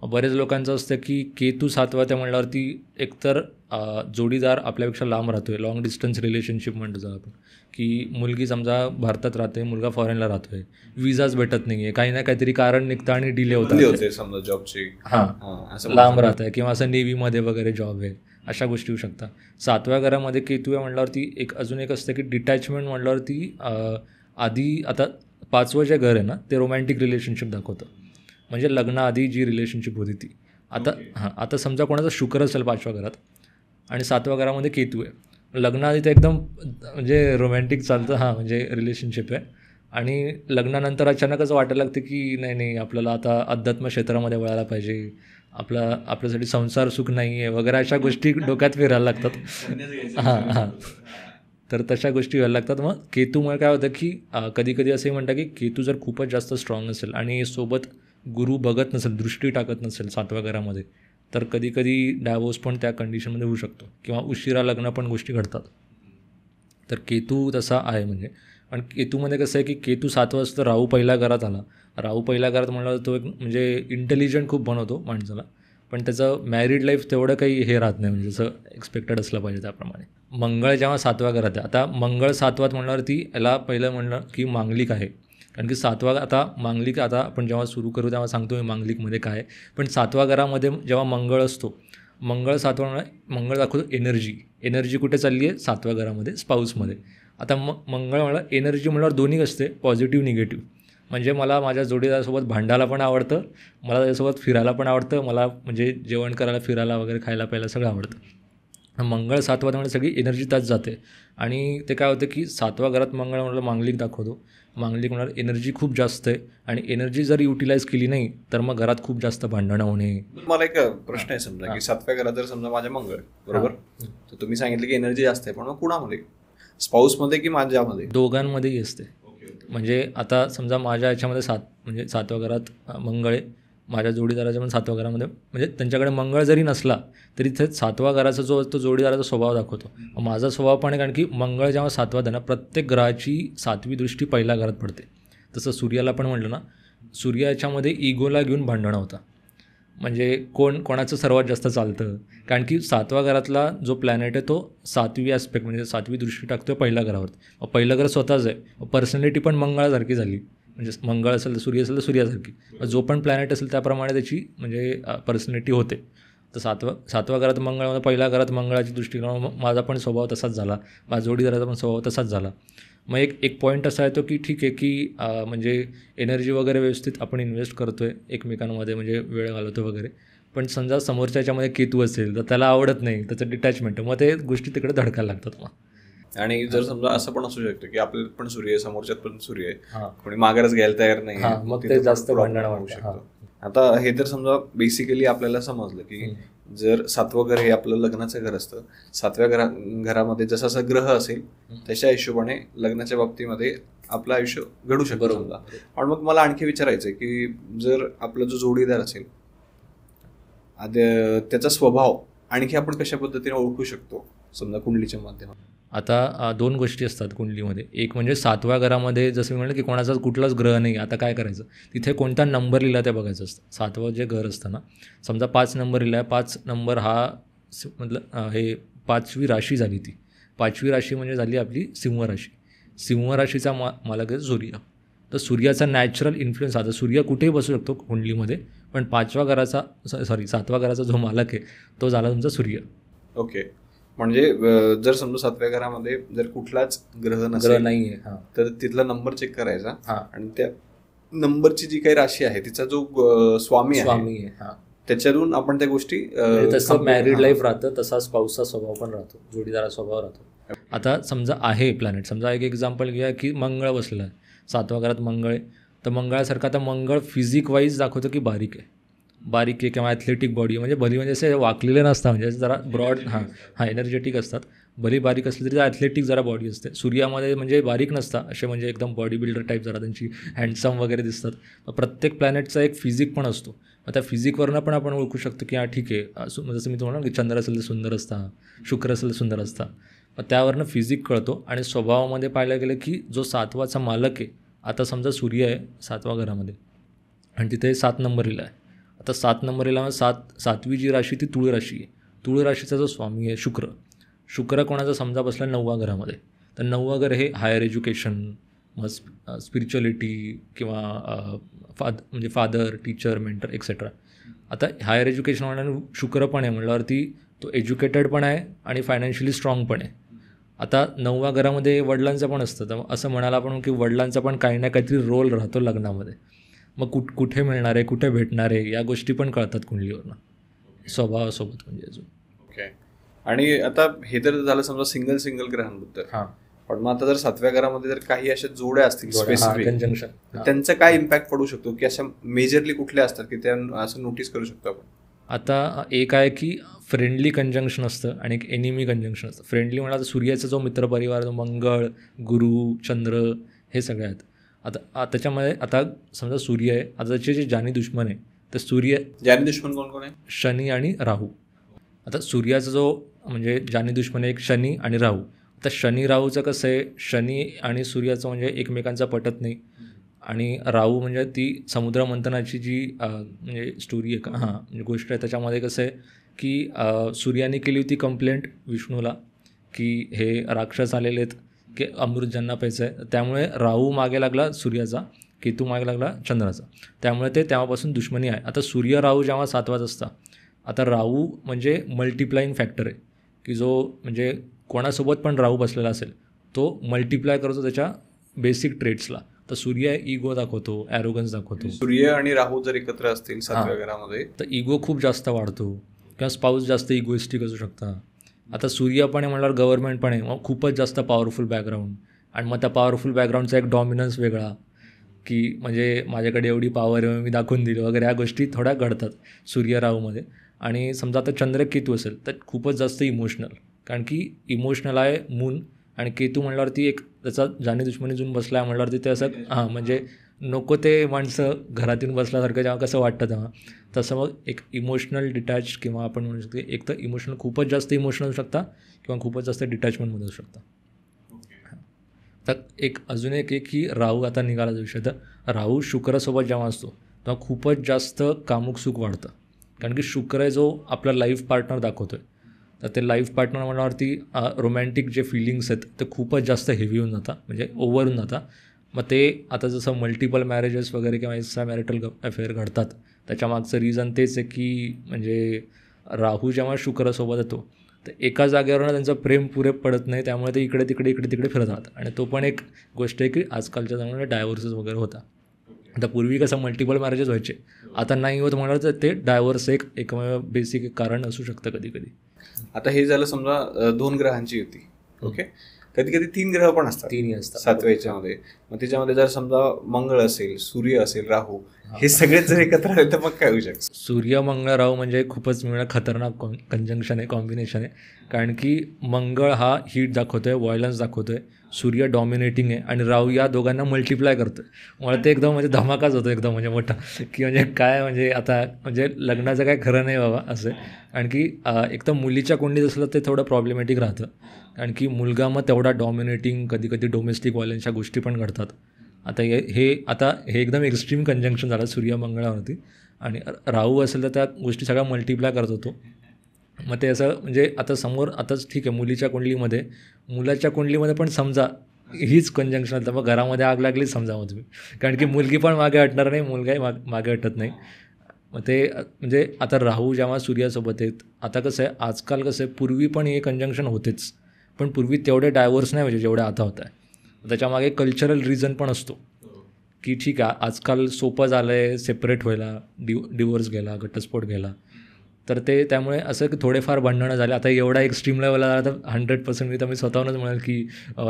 [SPEAKER 2] बरेच लोकांचं असतं की केतू 7व्या त्या म्हणल्यावरती एकतर जोडीदार आपल्यापेक्षा लांब राहतोय, लॉंग डिस्टन्स रिलेशनशिप म्हणतो आपण, की मुलगी समजा भारतात राहते, मुलगा फॉरेनला राहतोय, विजाच भेटत नाही आहे, काही ना काहीतरी कारण निघतं आणि डिले होते समजा जॉबची,
[SPEAKER 1] लांब राहत आहे किंवा असं नेव्हीमध्ये वगैरे जॉब आहे, अशा गोष्टी होऊ शकतात. 7व्या घरामध्ये केतू आहे म्हटल्यावरती अजून एक असतं की डिटॅचमेंट म्हटल्यावरती आधी आता 5वं जे घर आहे ना ते रोमॅन्टिक रिलेशनशिप दाखवतं, म्हणजे लग्नाआधी जी रिलेशनशिप होती ती. आता समजा कोणाचा शुक्र असेल 5व्या घरात आणि 7व्या घरामध्ये केतू आहे, लग्नाआधी ते एकदम म्हणजे रोमॅन्टिक चालतं, म्हणजे रिलेशनशिप आहे. आणि लग्नानंतर अचानकच वाटायला लागते की नाही आपल्याला आता अध्यात्म क्षेत्रामध्ये वळायला पाहिजे, आपल्यासाठी संसार सुख नाही आहे वगैरे, अशा गोष्टी डोक्यात फिरायला लागतात. तर तशा गोष्टी व्हायला लागतात. मग केतूमुळे काय होतं की कधी कधी असंही म्हणतात की केतू जर खूपच जास्त स्ट्रॉंग असेल आणि सोबत गुरु बघत नसेल, दृष्टी टाकत नसेल 7व्या घरामध्ये, तर कधी कधी डायव्होर्स पण त्या कंडिशनमध्ये होऊ शकतो किंवा उशिरा लग्न पण गोष्टी घडतात. तर केतू तसा आहे म्हणजे. पण केतूमध्ये कसं आहे की केतू 7 वाजता राहू पहिल्या घरात आला, राहू पहिल्या घरात म्हणलं तो एक म्हणजे इंटेलिजंट खूप बनवतो माणसाला, पण त्याचं मॅरिड लाईफ तेवढं काही हे राहत नाही, म्हणजे जसं एक्सपेक्टेड असलं पाहिजे त्याप्रमाणे. मंगळ जेव्हा 7व्या घरात आहे, आता मंगळ 7वात म्हणल्यावरती याला पहिलं म्हणलं की मांगलिक आहे, कारण की 7वा आता मांगलिक, आता आपण जेव्हा सुरू करू तेव्हा सांगतो मी मांगलिकमध्ये काय आहे. पण 7व्या घरामध्ये जेव्हा मंगळ असतो, मंगळ 7वा मंगळ दाखवतो एनर्जी कुठे चालली आहे, 7व्या घरामध्ये, स्पाऊसमध्ये. आता मंगळ म्हणलं एनर्जी म्हणल्यावर दोन्ही असते, पॉझिटिव्ह निगेटिव्ह. म्हणजे मला माझ्या जोडीदारासोबत भांडायला पण आवडतं, मला त्याच्यासोबत फिरायला पण आवडतं, मला म्हणजे जेवण करायला, फिरायला वगैरे, खायला प्यायला सगळं आवडतं. मंगळ 7वा म्हणजे सगळी एनर्जी त्याच जाते. आणि ते काय होतं की 7व्या घरात मंगळ म्हणलं मांगलिक दाखवतो, मांगलिक म्हणणार एनर्जी खूप जास्त आहे आणि एनर्जी जर युटिलाइज केली नाही तर मग घरात खूप जास्त भांडणं होणे.
[SPEAKER 2] मला एक प्रश्न आहे, समजा की 7व्या घरात जर समजा माझ्या मंगळ बरोबर, तर तुम्ही सांगितलं की एनर्जी जास्त आहे, पण मग कुणामध्ये, स्पाऊसमध्ये की माझ्यामध्ये?
[SPEAKER 1] दोघांमध्येही असते. म्हणजे आता समजा माझ्या याच्यामध्ये 7व्या घरात मंगळ आहे, माझ्या जोडीदाराच्या पण 7व्या घरामध्ये, म्हणजे त्यांच्याकडे मंगळ जरी नसला तरी ते 7व्या घराचा जो तो जोडीदाराचा स्वभाव दाखवतो. माझा स्वभाव पण आहे, कारण की मंगळ जेव्हा 7वात आहे ना, प्रत्येक ग्रहाची 7वी दृष्टी पहिल्या घरात पडते. तसं सूर्याला पण म्हटलं ना, सूर्य याच्यामध्ये इगोला घेऊन भांडणं होता. म्हणजे कोणाचं सर्वात जास्त चालतं. कारण की 7व्या घरातला जो प्लॅनेट आहे तो 7वी ॲस्पेक्ट म्हणजे 7वी दृष्टी टाकतो पहिल्या घरावरती. मग पहिलं घर स्वतःच आहे. पर्सनॅलिटी पण मंगळासारखी झाली. म्हणजे मंगळ असेल तर सूर्यासारखी. जो पण प्लॅनेट असेल त्याप्रमाणे त्याची म्हणजे पर्सनॅलिटी होते. तर सातव्या घरात मंगळ, पहिल्या घरात मंगळाची दृष्टी माझा पण स्वभाव तसाच झाला. माझा जोडीदाराचा पण स्वभाव तसाच झाला. मग एक पॉईंट असा येतो की ठीक आहे की म्हणजे एनर्जी वगैरे व्यवस्थित आपण इन्व्हेस्ट करतो आहे एकमेकांमध्ये, म्हणजे वेळ घालवतो वगैरे. पण समजा समोरच्या याच्यामध्ये केतू असेल तर त्याला आवडत नाही, त्याचं डिटॅचमेंट, मग ते गोष्टी तिकडे धडकायला लागतात. मग
[SPEAKER 2] आणि जर समजा असं पण असू शकतं की आपल्याला पण सूर्य आहे, समोरच्यात पण सूर्य आहे, कोणी माघारच घ्यायला तयार नाही,
[SPEAKER 1] मग ते जास्त भांडण
[SPEAKER 2] होऊ शकतं. आता हे तर समजा बेसिकली आपल्याला समजलं की जर 7वं घर हे आपलं लग्नाचं घर असतं, 7व्या घरामध्ये जसा जसा ग्रह असेल तशा हिशोबाने लग्नाच्या बाबतीमध्ये आपलं आयुष्य घडू शकतं समजा. पण मग मला आणखी विचारायचं आहे की जर आपला जो जोडीदार असेल त्याचा स्वभाव आणखी आपण कशा पद्धतीने ओळखू शकतो समजा कुंडलीच्या माध्यमातून?
[SPEAKER 1] आता 2 गोष्टी असतात कुंडलीमध्ये. एक म्हणजे 7व्या घरामध्ये जसं मी म्हणलं की कोणाचाच कुठलाच ग्रह नाही. आता काय करायचं, तिथे कोणता नंबर लिहिला ते बघायचं असतं. 7वं जे घर असतं ना, समजा 5 नंबर लिहिला आहे, 5 नंबर हा हे 5वी राशी झाली. ती 5वी राशी म्हणजे झाली आपली सिंह राशी. सिंह राशीचा मालक आहे सूर्य. तर सूर्याचा नॅचरल इन्फ्लुएन्स, आता सूर्य कुठेही बसू शकतो कुंडलीमध्ये, पण 7व्या घराचा जो मालक आहे तो झाला तुमचा सूर्य.
[SPEAKER 2] ओके. म्हणजे जर समजा 7व्या घरामध्ये जर कुठलाच ग्रह
[SPEAKER 1] नाही आहे
[SPEAKER 2] तर तिथला नंबर चेक करायचा आणि त्या नंबरची जी काही राशी आहे तिचा जो स्वामी आहे त्याच्यातून आपण त्या गोष्टी,
[SPEAKER 1] तसं मॅरिड लाईफ राहतं, तसा स्पाऊसचा स्वभाव पण राहतो, जोडीदारा स्वभाव राहतो. आता समजा आहे प्लॅनेट, समजा एक एक्झाम्पल घ्या की मंगळ बसलेला आहे 7व्या घरात. मंगळ आहे तर मंगळासारखा आता मंगळ फिजिक वाईज दाखवतो की बारीक आहे किंवा ॲथलेटिक बॉडी, म्हणजे भली म्हणजे असे वाकलेले नसतात, म्हणजे जरा ब्रॉड एनर्जेटिक असतात. भली बारीक असली तरी ॲथलेटिक जरा बॉडी असते. सूर्यामध्ये म्हणजे बारीक नसतात असे, म्हणजे एकदम बॉडी बिल्डर टाईप जरा त्यांची हँडसम वगैरे दिसतात. प्रत्येक प्लॅनेटचा एक फिजिक पण असतो. मग त्या फिजिकवरनं पण आपण ओळखू शकतो की ठीक आहे, जसं मी तुम्हाला की चंद्र असेल तर सुंदर असता, शुक्र असेल तर सुंदर असता. मग त्यावरनं फिजिक कळतो. आणि स्वभावामध्ये पाहायला गेलं की जो 7वाचा मालक आहे, आता समजा सूर्य आहे 7व्या घरामध्ये आणि तिथे 7 नंबर लिहिला आहे. आता 7 नंबर लिहिला, 7वी जी राशी ती तुळ राशी आहे. तुळ राशीचा जो स्वामी आहे शुक्र कोणाचा समजा बसला 9व्या घरामध्ये, तर 9वं घर हे हायर एज्युकेशन, मग स्पिरिच्युअलिटी किंवा म्हणजे फादर, टीचर, मेंटर एक्सेट्रा. आता हायर एज्युकेशन म्हणल्यावर शुक्र पण आहे म्हटल्यावरती तो एज्युकेटेड पण आहे आणि फायनान्शियली स्ट्रॉंग पण आहे. आता 9व्या घरामध्ये वडिलांचं पण असतं, तर असं म्हणायला आपण की वडिलांचा पण काही ना काहीतरी रोल राहतो लग्नामध्ये. मग कुठे मिळणार आहे, कुठे भेटणार आहे, या गोष्टी पण कळतात कुंडलीवरनं स्वभावासोबत म्हणजे अजून.
[SPEAKER 2] ओके. आणि आता हे तर झालं समजा सिंगल ग्रहांबद्दल. पण मग आता जर 7व्या घरामध्ये जर काही अशा जोड्या असतील स्पेसिफिक, त्यांचा काय इम्पॅक्ट पडू शकतो की अशा मेजरली कुठल्या असतात की त्या असं नोटीस करू शकतो आपण? आता
[SPEAKER 1] एक आहे की फ्रेंडली कंजंक्शन असतं आणि एक एनिमी कंजंक्शन असतं. फ्रेंडली म्हणा तर सूर्याचा जो मित्रपरिवार, मंगळ, गुरु, चंद्र हे सगळे आहेत. आता त्याच्यामध्ये आता समजा सूर्य आहे, आता त्याचे जे जानी दुश्मन आहे तर
[SPEAKER 2] जानी दुश्मन कोण आहे?
[SPEAKER 1] शनी आणि राहू. आता सूर्याचा जो म्हणजे जानी दुश्मन आहे एक शनी आणि राहू. आता शनी राहूचं कसं आहे, शनी आणि सूर्याचं म्हणजे एकमेकांचा पटत नाही. आणि राहू म्हणजे ती समुद्र मंथनाची जी म्हणजे स्टोरी आहे म्हणजे गोष्ट आहे, त्याच्यामध्ये कसं आहे की सूर्याने केली होती कंप्लेंट विष्णूला की हे राक्षस आलेले आहेत की अमृत ज्यांना प्यायचं आहे. त्यामुळे राहू मागे लागला सूर्याचा, केतू मागे लागला चंद्राचा. त्यामुळे ते तेव्हापासून दुश्मनी आहे. आता सूर्य राहू जेव्हा 7वाच असता, आता राहू म्हणजे मल्टिप्लाईंग फॅक्टर आहे की जो म्हणजे कोणासोबत पण राहू बसलेला असेल तो मल्टिप्लाय करतो त्याच्या बेसिक ट्रेट्सला. तर सूर्य इगो दाखवतो, ॲरोगन्स दाखवतो.
[SPEAKER 2] सूर्य आणि राहू जर एकत्र असतील 7व्या घरामध्ये
[SPEAKER 1] तर इगो खूप जास्त वाढतो किंवा स्पाऊस जास्त इगोइस्टिक असू शकता. आता सूर्य पण आहे म्हटल्यावर गव्हर्नमेंट पण आहे, मग खूपच जास्त पॉवरफुल बॅकग्राऊंड. आणि मग त्या पॉवरफुल बॅकग्राऊंडचा एक डॉमिनन्स वेगळा की म्हणजे माझ्याकडे एवढी पॉवर आहे मी दाखवून दिली वगैरे, ह्या गोष्टी थोड्या घडतात सूर्य राहूमध्ये. आणि समजा आता चंद्र केतू असेल तर खूपच जास्त इमोशनल, कारण की इमोशनल आहे मून. आणि केतू म्हणल्यावरती एक त्याचा जानी दुश्मनी जून बसला आहे म्हटल्यावरती ते असं म्हणजे नको ते माणसं घरातून बसल्यासारखं जेव्हा कसं वाटतं तेव्हा तसं मग एक इमोशनल डिटॅच किंवा आपण म्हणू शकतो एक तर इमोशनल खूपच जास्त इमोशनल असू शकता किंवा खूपच जास्त डिटॅचमेंटमध्ये असू शकता. तर एक अजून एक की राहू आता निघाला विषय, तर राहू शुक्रासोबत जेव्हा असतो तेव्हा खूपच जास्त कामुक सुख वाढतं. कारण की शुक्र आहे जो आपला लाईफ पार्टनर दाखवतो आहे. तर ते लाईफ पार्टनर म्हणण्यावरती रोमॅन्टिक जे फिलिंग्स आहेत ते खूपच जास्त हेवी होऊन जातात, म्हणजे ओव्हर होऊन जातात. मग ते आता जसं मल्टिपल मॅरेजेस वगैरे किंवा एक्स्ट्रा मॅरिटल अफेअर घडतात, त्याच्यामागचं रिझन तेच आहे की म्हणजे राहू जेव्हा शुक्रसोबत येतो तर एका जागेवरनं त्यांचं प्रेम पुरे पडत नाही, त्यामुळे ते इकडे तिकडे फिरत राहतात. आणि तो पण एक गोष्ट आहे की आजकालच्या जमान्यात डायव्होर्सेस वगैरे होता. आता पूर्वी कसं मल्टिपल मॅरेजेस व्हायचे, आता नाही होत म्हणाल तर ते डायव्होर्स एकमेव बेसिक कारण असू शकतं कधी कधी.
[SPEAKER 2] आता हे झालं समजा 2 ग्रहांची युती. ओके, कधी कधी 3 ग्रह पण असतात,
[SPEAKER 1] 3 असतात
[SPEAKER 2] 7व्या याच्यामध्ये. मग त्याच्यामध्ये जर समजा मंगळ असेल, सूर्य असेल, राहू, हे सगळेच जर एकत्र आले तर मग काय होऊ शकतं?
[SPEAKER 1] सूर्य मंगळ राहू म्हणजे खूपच मिळणं खतरनाक कंजंक्शन आहे, कॉम्बिनेशन आहे. कारण की मंगळ हा हीट दाखवतो आहे, व्हायलन्स दाखवतो आहे, सूर्य डॉमिनेटिंग आहे आणि राहू या दोघांना मल्टिप्लाय करतो आहे. मला ते एकदम म्हणजे धमाकाच होतो एकदम म्हणजे मोठा, की म्हणजे काय म्हणजे आता म्हणजे लग्नाचं काय खरं नाही बाबा असं. कारण की एक तर मुलीच्या कुंडीत असलं ते थोडं प्रॉब्लेमॅटिक राहतं, कारण की मुलगा मग तेवढा डॉमिनेटिंग, कधी कधी डोमेस्टिक व्हायलन्सच्या गोष्टी पण घडतात. आता हे एकदम एक्स्ट्रीम कंजंक्शन झालं सूर्य मंगळावरती. आणि राहू असेल तर त्या गोष्टी सगळ्या मल्टिप्लाय करत होतो. मग ते असं म्हणजे आता समोर आताच ठीक आहे मुलीच्या कुंडलीमध्ये पण समजा हीच कंजंक्शन आलं तर मग घरामध्ये आग लागलीच समजा मग तुम्ही, कारण की मुलगी पण मागे हटणार नाही, मुलगाही मागे हटत नाही. मग ते म्हणजे आता राहू जेव्हा सूर्यासोबत आहेत, आता कसं आहे आजकाल कसं आहे, पूर्वी पण हे कंजंक्शन होतेच, पण पूर्वी तेवढे डायव्होर्स नाही म्हणजे जेवढे आता होत आहे. त्याच्यामागे कल्चरल रिझन पण असतो की ठीक आहे आजकाल सोपं झालं आहे सेपरेट व्हायला, डिवोर्स घ्यायला, घटस्फोट घ्यायला. तर ते त्यामुळे असं की थोडेफार भांडणं झाले. आता एवढा एक्स्ट्रीम लेवलला झाला तर 100% मी स्वतःहूनच म्हणाल की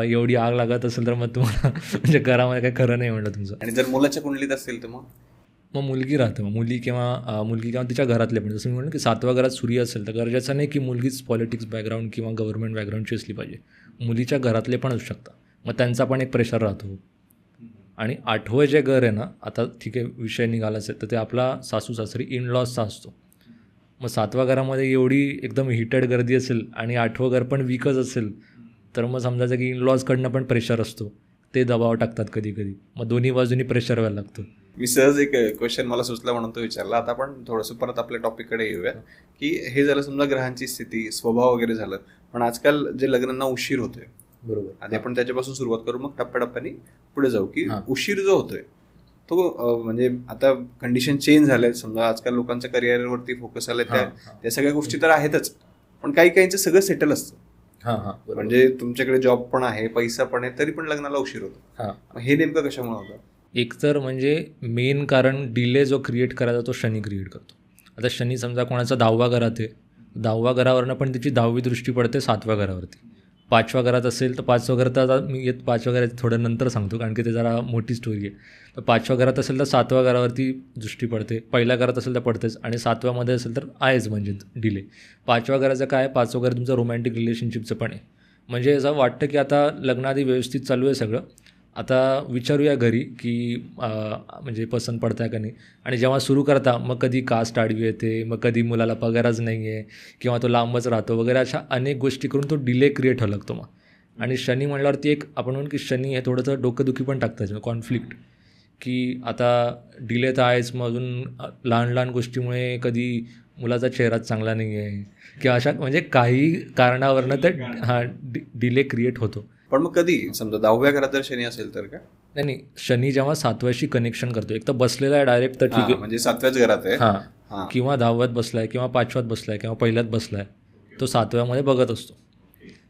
[SPEAKER 1] एवढी आग लागत असेल तर मग तुम्हाला म्हणजे घरामध्ये काही खरं नाही म्हणलं तुमचं.
[SPEAKER 2] आणि जर मुलाच्या कुंडलीत असेल तर
[SPEAKER 1] मग मुलगी राहते, मग मुलगी किंवा तिच्या घरातले पण. जसं मी म्हणलं की 7व्या घरात सूर्य असेल तर गरजेचं नाही की मुलगीच पॉलिटिक्स बॅकग्राऊंड किंवा गव्हर्नमेंट बॅकग्राऊंडची असली पाहिजे, मुलीच्या घरातले पण असू शकतात. मग त्यांचा पण एक प्रेशर राहतो. आणि 8वं जे घर आहे ना, आता ठीक आहे विषय निघालाच आहे, तर ते आपला सासू सासरी इन लॉजचा असतो. मग 7व्या घरामध्ये एवढी एकदम हिटेड गर्दी असेल आणि 8वं घर पण वीकच असेल तर मग समजायचं की इन लॉजकडनं पण प्रेशर असतो, ते दबाव टाकतात कधी कधी. मग दोन्ही बाजूनी प्रेशर व्हायला लागतं.
[SPEAKER 2] मी सहज एक क्वेश्चन मला सुचला म्हणून तो विचारला. आता आपण थोडंसं परत आपल्या टॉपिककडे येऊया की हे झालं समजा ग्रहांची स्थिती, स्वभाव वगैरे झालं, पण आजकाल जे लग्नांना उशीर होतोय,
[SPEAKER 1] बरोबर,
[SPEAKER 2] आधी आपण त्याच्यापासून सुरुवात करू, मग टप्प्याटप्प्याने पुढे जाऊ की उशीर जो होतोय तो म्हणजे आता कंडिशन चेंज झाल्या, समजा आजकाल लोकांच्या करिअरवरती फोकस आलाय, त्या सगळ्या गोष्टी तर आहेतच, पण काहींचं सगळं सेटल असतं. म्हणजे तुमच्याकडे जॉब पण आहे, पैसा पण आहे, तरी पण लग्नाला उशीर होतो. हे नेमकं कशामुळे होतं?
[SPEAKER 1] एकतर म्हणजे मेन कारण डिले जो क्रिएट करायचा तो शनी क्रिएट करतो. आता शनी समजा कोणाचा 10व्या घरात आहे, 10व्या घरावरनं पण त्याची 10वी दृष्टी पडते 7व्या घरावरती. 5व्या घरात असेल तर 5व्या घरात, आता मी 5व्या घरात थोडं नंतर सांगतो कारण की ते जरा मोठी स्टोरी आहे. तर 5व्या घरात असेल तर 7व्या घरावरती दृष्टी पडते, पहिल्या घरात असेल तर पडतेच, आणि 7व्यामध्ये असेल तर आहेच म्हणजे डिले. 5व्या घराचं काय, 5वं घर तुमचं रोमॅन्टिक रिलेशनशिपचं पण आहे. म्हणजे असं वाटतं की आता लग्नाआधी व्यवस्थित चालू आहे सगळं, आता विचारूया घरी की म्हणजे पसंत पडतं आहे का नाही. आणि जेव्हा सुरू करता मग कधी कास्ट आडवी येते, मग कधी मुलाला पगारच नाही आहे किंवा तो लांबच राहतो वगैरे, अशा अनेक गोष्टी करून तो डिले क्रिएट व्हायला लागतो. मग आणि शनी म्हणल्यावरती एक आपण म्हणून की शनी हे थोडंसं डोकंदुखी पण टाकतं, कॉन्फ्लिक्ट, की आता डिले तर आहेच, मग अजून लहान गोष्टीमुळे कधी मुलाचा चेहराच चांगला नाही आहे किंवा अशा म्हणजे काही कारणावरनं तर डिले क्रिएट होतो.
[SPEAKER 2] पण मग कधी समजा 10व्या घरात जर शनी असेल तर काय?
[SPEAKER 1] नाही, शनी जेव्हा 7व्याशी कनेक्शन करतो, एक तर बसलेला आहे डायरेक्ट तर ठीक आहे,
[SPEAKER 2] म्हणजे 7व्याच घरात आहे,
[SPEAKER 1] हां, किंवा 10व्यात बसलाय किंवा 5व्यात बसलाय किंवा पहिल्यात बसलाय, तो 7व्यामध्ये बघत असतो.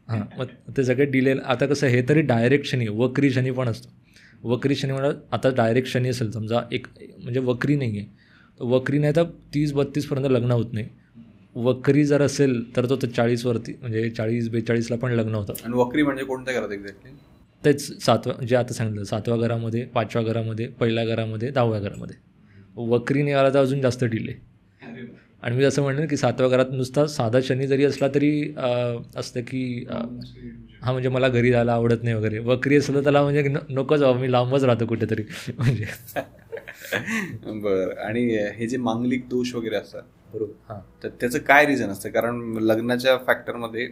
[SPEAKER 1] हां, मग ते सगळे डिले. आता कसं हे तरी डायरेक्ट शनी, वक्री शनी पण असतो. वक्री शनी म्हणा, आता डायरेक्ट शनी असेल समजा, एक म्हणजे वक्री नाही आहे, वक्री नाही तर 30-32पर्यंत लग्न होत नाही. वक्री जर असेल तर तो 40वरती म्हणजे 40-42ला पण लग्न होतं.
[SPEAKER 2] आणि वक्री म्हणजे कोणत्या घरात एक्झॅक्टली?
[SPEAKER 1] तेच 7व्या जे आता सांगितलं, 7व्या घरामध्ये, 5व्या घरामध्ये, पहिल्या घरामध्ये, 10व्या घरामध्ये. वक्री निघाला तर अजून जास्त डिले. आणि मी जसं म्हणलं की 7व्या घरात नुसता साधा शनी जरी असला तरी असतं की म्हणजे मला घरी जायला आवडत नाही वगैरे. वक्री असलं त्याला म्हणजे नकोच, मी लांबच राहतो कुठेतरी म्हणजे.
[SPEAKER 2] बरं. आणि हे जे मांगलिक दोष वगैरे असतात,
[SPEAKER 1] बरोबर, हां,
[SPEAKER 2] तर त्याचं काय रिझन असतं? कारण लग्नाच्या फॅक्टरमध्ये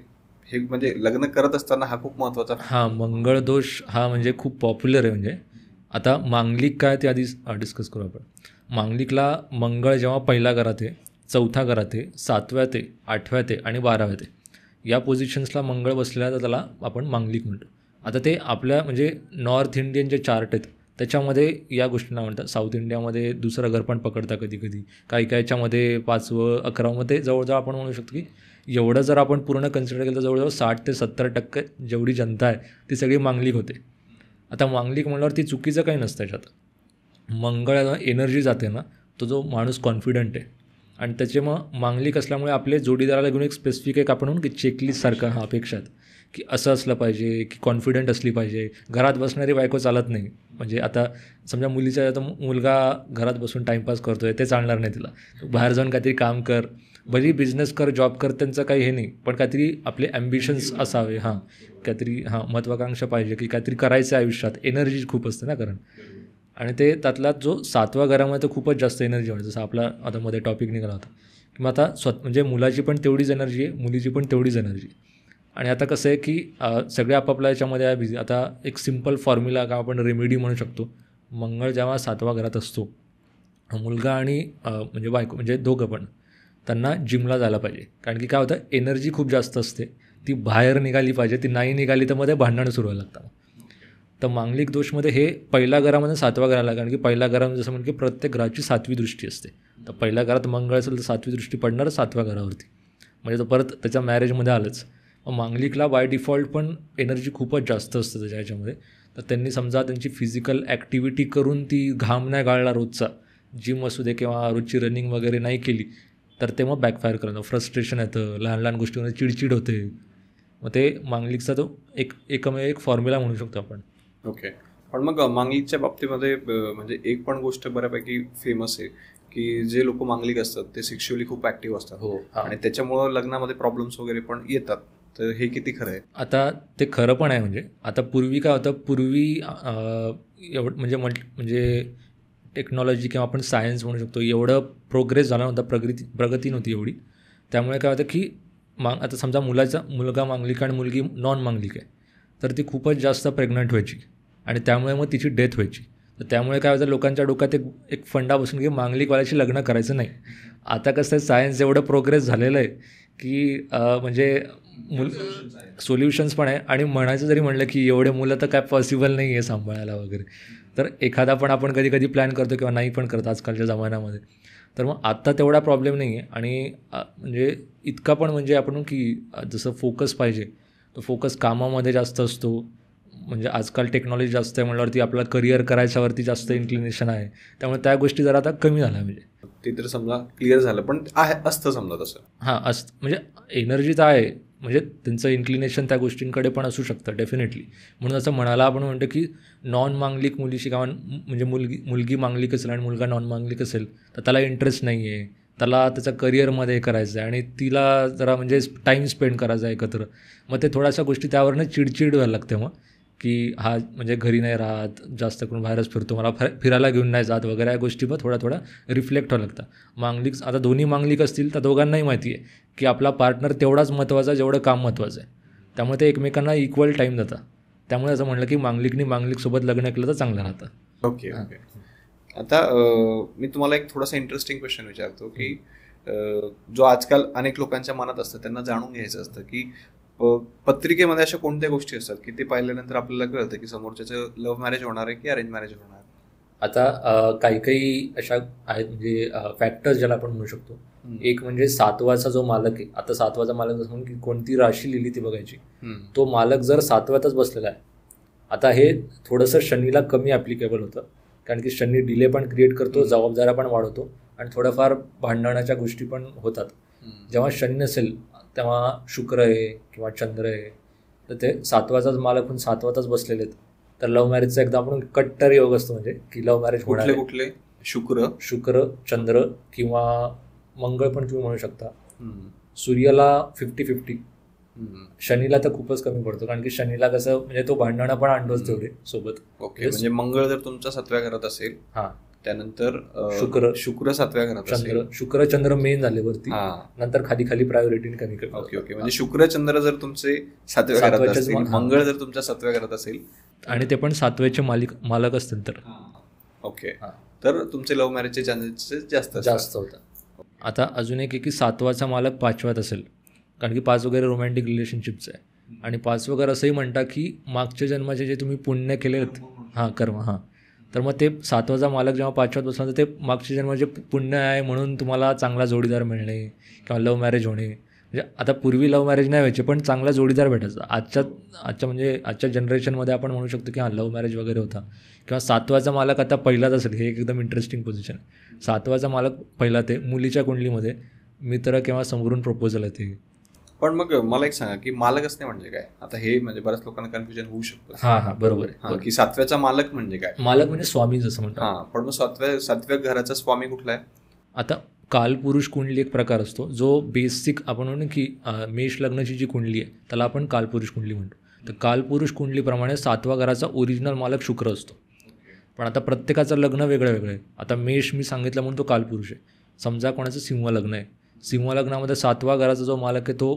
[SPEAKER 2] हे म्हणजे लग्न करत असताना हा खूप महत्त्वाचा.
[SPEAKER 1] मंगळ दोष हा म्हणजे खूप पॉप्युलर आहे. म्हणजे आता मांगलिक काय ते आधी डिस्कस करू आपण. मांगलिकला मंगळ जेव्हा पहिल्या घरात आहे, 4थ्या घरात आहे, 7व्यात आहे, 8व्यात आहे आणि 12व्यात आहे. या पोझिशन्सला मंगळ बसलेला तर त्याला आपण मांगलिक म्हणतो. आता ते आपल्या म्हणजे नॉर्थ इंडियन जे चार्ट आहेत त्याच्यामध्ये या गोष्टींना म्हणतात. साऊथ इंडियामध्ये दुसरं घर पण पकडता कधी कधी, काही याच्यामध्ये 5वं 11मध्ये जवळजवळ आपण म्हणू शकतो की एवढं जर आपण पूर्ण कन्सिडर केलं तर जवळजवळ 60 ते 70% जेवढी जनता आहे ती सगळी मांगलिक होते. आता मांगलिक म्हणल्यावर ती चुकीचं काही नसतं त्याच्यात. मंगळाला एनर्जी जाते ना, तो जो माणूस कॉन्फिडंट आहे आणि त्याचे मग मांगलिक असल्यामुळे आपले जोडीदाराला घेऊन एक स्पेसिफिक एक आपण म्हणून की चेकलिस्टसारखं अपेक्षा आहेत की असं असलं पाहिजे, की कॉन्फिडंट असली पाहिजे. घरात बसणारी बायको चालत नाही. म्हणजे आता समजा मुलीचा आता मुलगा घरात बसून टाईमपास करतो आहे ते चालणार नाही तिला. बाहेर जाऊन काहीतरी काम कर, भली बिझनेस कर, जॉब कर, त्यांचं काही हे नाही, पण काहीतरी आपले ॲम्बिशन्स असावे. काहीतरी महत्त्वाकांक्षा पाहिजे की काहीतरी करायचं आहे आयुष्यात. एनर्जी खूप असते ना कारण. आणि ते त्यातला जो 7व्या घरामध्ये तर खूपच जास्त एनर्जी वाटते. जसं आपला आता मध्ये टॉपिक निघाला होता की मग आता म्हणजे मुलाची पण तेवढीच एनर्जी आहे, मुलीची पण तेवढीच एनर्जी. आणि आता कसं आहे की सगळे आपापल्या याच्यामध्ये आहे बिझी. आता एक सिम्पल फॉर्म्युला का आपण रेमेडी म्हणू शकतो. मंगळ जेव्हा 7व्या घरात असतो, मुलगा आणि म्हणजे बायको म्हणजे दोघं पण त्यांना जिमला जायला पाहिजे. कारण की काय होतं, एनर्जी खूप जास्त असते, ती बाहेर निघाली पाहिजे. ती नाही निघाली तर मध्ये भांडणं सुरू व्हायला लागतात. तर मांगलिक दोषमध्ये हे पहिल्या घरामध्ये 7व्या घराला, कारण की पहिल्या घरामध्ये जसं म्हणजे की प्रत्येक घराची 7वी दृष्टी असते. तर पहिल्या घरात मंगळ असेल तर 7वी दृष्टी पडणार 7व्या घरावरती, म्हणजे तो परत त्याच्या मॅरेजमध्ये आलंच. मांगलिकला बाय डिफॉल्ट पण एनर्जी खूपच जास्त असतं त्याच्या ह्याच्यामध्ये. तर त्यांनी समजा त्यांची फिजिकल ॲक्टिव्हिटी करून ती घाम नाही गाळला रोजचा, जिम असू दे किंवा रोजची रनिंग वगैरे नाही केली तर ते मग बॅकफायर करणं, फ्रस्ट्रेशन येतं, लहान लहान गोष्टीमध्ये चिडचिड होते. मग ते मांगलिकचा तो एकमेव एक फॉर्म्युला म्हणू शकतो आपण.
[SPEAKER 2] ओके. पण मग मांगलिकच्या बाबतीमध्ये म्हणजे एक पण गोष्ट बऱ्यापैकी फेमस आहे की जे लोक मांगलिक असतात ते सेक्शुअली खूप ऍक्टिव्ह असतात.
[SPEAKER 1] हो.
[SPEAKER 2] आणि त्याच्यामुळं लग्नामध्ये प्रॉब्लेम्स वगैरे पण येतात. तर हे किती खरं आहे?
[SPEAKER 1] आता ते खरं पण आहे. म्हणजे आता पूर्वी काय होतं, पूर्वी एवढं म्हणजे टेक्नॉलॉजी किंवा आपण सायन्स म्हणू शकतो एवढं प्रोग्रेस झाला नव्हता, प्रगती नव्हती एवढी. त्यामुळे काय होतं की आता समजा मुलगा मांगलिक आणि मुलगी नॉन मांगलिक आहे, तर ती खूपच जास्त प्रेग्नंट व्हायची आणि त्यामुळे मग तिची डेथ व्हायची. तर त्यामुळे काय होतं, लोकांच्या डोक्यात एक फंडा बसून की मांगलिकवाल्याशी लग्न करायचं नाही. आता कसं आहे, सायन्स एवढं प्रोग्रेस झालेलं आहे की म्हणजे सोल्युशन्स पण आहे. आणि म्हणायचं जरी म्हणलं की एवढे मुलं तर काय पॉसिबल नाही आहे सांभाळायला वगैरे, तर एखादा पण आपण कधी कधी प्लॅन करतो किंवा नाही पण करतो आजकालच्या जमान्यामध्ये. तर मग आत्ता तेवढा प्रॉब्लेम नाही आहे. आणि म्हणजे इतका पण म्हणजे आपण की जसं फोकस पाहिजे तो फोकस कामामध्ये जास्त असतो. म्हणजे आजकाल टेक्नॉलॉजी जास्त आहे म्हणल्यावरती आपलं करिअर करायच्यावरती जास्त इन्क्लिनेशन आहे. त्यामुळे त्या गोष्टी जरा आता कमी झाल्या. म्हणजे
[SPEAKER 2] ते तर समजा क्लिअर झालं, पण असतं समजा तसं
[SPEAKER 1] असतं. म्हणजे एनर्जी तर आहे, म्हणजे त्यांचं इन्क्लिनेशन त्या गोष्टींकडे पण असू शकतं डेफिनेटली. म्हणून असं म्हणायला आपण म्हणतो की नॉन मांगलिक मुलीशी किंवा म्हणजे मुलगी मांगलिक असेल आणि मुलगा नॉन मांगलिक असेल तर त्याला इंटरेस्ट नाही आहे, त्याला त्याच्या करिअरमध्ये करायचं आहे आणि तिला जरा म्हणजे टाईम स्पेंड करायचा आहे एकत्र. मग ते थोड्याशा गोष्टी त्यावरनं चिडचिड व्हायला लागते मग की हा म्हणजे घरी नाही राहत, जास्त करून बाहेरच फिरतो, मला फिरायला घेऊन नाही जात वगैरे. या गोष्टी पण थोड्या रिफ्लेक्ट व्हायला लागतात. मांगलिक आता दोन्ही मांगलिक असतील तर दोघांनाही माहिती आहे की आपला पार्टनर तेवढाच महत्त्वाचा जेवढं काम महत्त्वाचं आहे. त्यामुळे ते एकमेकांना इक्वल टाईम देतात. त्यामुळे असं म्हटलं की मांगलिकसोबत लग्न केलं तर चांगलं राहतं.
[SPEAKER 2] ओके. आता मी तुम्हाला एक थोडासा इंटरेस्टिंग क्वेश्चन विचारतो की जो आजकाल अनेक लोकांच्या मनात असतं, त्यांना जाणून घ्यायचं असतं की पत्रिकेमध्ये अशा कोणत्या गोष्टी असतात की ते पाहिल्यानंतर आपल्याला कळतं की समोरच्याचं लव्ह मॅरेज होणार आहे की अरेंज मॅरेज होणार आहे.
[SPEAKER 1] आता काही अशा आहेत म्हणजे फॅक्टर्स ज्याला आपण म्हणू शकतो. एक म्हणजे 7वाचा जो मालक आहे. आता 7वाचा मालक जसं म्हणून की कोणती राशी लिहिली ती बघायची. तो मालक जर 7व्यातच बसलेला आहे. आता हे थोडंसं शनीला कमी ॲप्लिकेबल होतं, कारण की शनी डिले पण क्रिएट करतो, जबाबदाऱ्या पण वाढवतो आणि थोड्याफार भांडणाच्या गोष्टी पण होतात. जेव्हा शनी नसेल तेव्हा शुक्र आहे किंवा चंद्र आहे, तर ते 7वाचाच मालक होऊन 7वातच बसलेले आहेत. तर लव्ह मॅरेजचा एकदा आपण कट्टर योग असतो, म्हणजे की लव्ह मॅरेज होणार.
[SPEAKER 2] कुठले शुक्र, चंद्र किंवा
[SPEAKER 1] मंगळ पण तुम्ही म्हणू शकता. सूर्याला 50-50, शनीला तर खूपच कमी पडतो, कारण की शनीला कसं म्हणजे तो भांडणं पण आणतोच तेवढे सोबत.
[SPEAKER 2] ओके. म्हणजे मंगळ जर तुमच्या 7व्या घरात असेल, त्यानंतर शुक्र 7व्या घरात,
[SPEAKER 1] शुक्र चंद्र मेन झाले वरती, नंतर खाली प्रायोरिटी कमी कमी.
[SPEAKER 2] ओके. म्हणजे शुक्र चंद्र जर तुमचे 7व्या घरात असतील, मंगळ जर तुमच्या 7व्या घरात असेल
[SPEAKER 1] आणि ते पण 7वेचे मालक असतील तर
[SPEAKER 2] ओके, तर तुमचे लव्ह मॅरेजचे चान्सेस जास्त
[SPEAKER 1] होतात. आता अजून एक आहे की 7वाचा मालक 5व्यात असेल, कारण की 5 वगैरे रोमॅन्टिक रिलेशनशिपचं आहे. आणि 5 वगैरे असंही म्हणता की मागच्या जन्माचे जे तुम्ही पुण्य केलेत, कर्म, तर मग ते 7वाचा मालक जेव्हा 5व्यात बसला तर ते मागच्या जन्माचे पुण्य आहे म्हणून तुम्हाला चांगला जोडीदार मिळणे किंवा लव्ह मॅरेज होणे. म्हणजे आता पूर्वी लव्ह मॅरेज नाही व्हायचे, पण चांगला जोडीदार भेटायचा. आजच्या जनरेशनमध्ये आपण म्हणू शकतो की लव्ह मॅरेज वगैरे होता. किंवा 7वाचा मालक आता पहिलाच असेल, हे एकदम इंटरेस्टिंग पोझिशन आहे. 7वाचा मालक पहिला, ते मुलीच्या कुंडलीमध्ये मित्र किंवा समोरून प्रपोजल येते.
[SPEAKER 2] पण मग मला एक सांगा की मालक असणे म्हणजे काय? आता हे म्हणजे बऱ्याच लोकांना कन्फ्युजन होऊ शकतं.
[SPEAKER 1] बरोबर आहे.
[SPEAKER 2] की 7व्याचा मालक म्हणजे काय?
[SPEAKER 1] मालक म्हणजे स्वामी जसं म्हणतात.
[SPEAKER 2] पण मग 7व्या घराचा स्वामी कुठला आहे?
[SPEAKER 1] आता कालपुरुष कुंडली एक प्रकार असतो, जो बेसिक आपण म्हणू की मेष लग्नाची जी कुंडली आहे त्याला आपण कालपुरुष कुंडली म्हणतो. तर कालपुरुष कुंडलीप्रमाणे 7व्या घराचा ओरिजिनल मालक शुक्र असतो. पण आता प्रत्येकाचं लग्न वेगळं वेगळं आहे. आता मेष मी सांगितलं म्हणून तो कालपुरुष आहे. समजा कोणाचं सिंह लग्न आहे, सिंह लग्नामध्ये 7व्या घराचा जो मालक आहे तो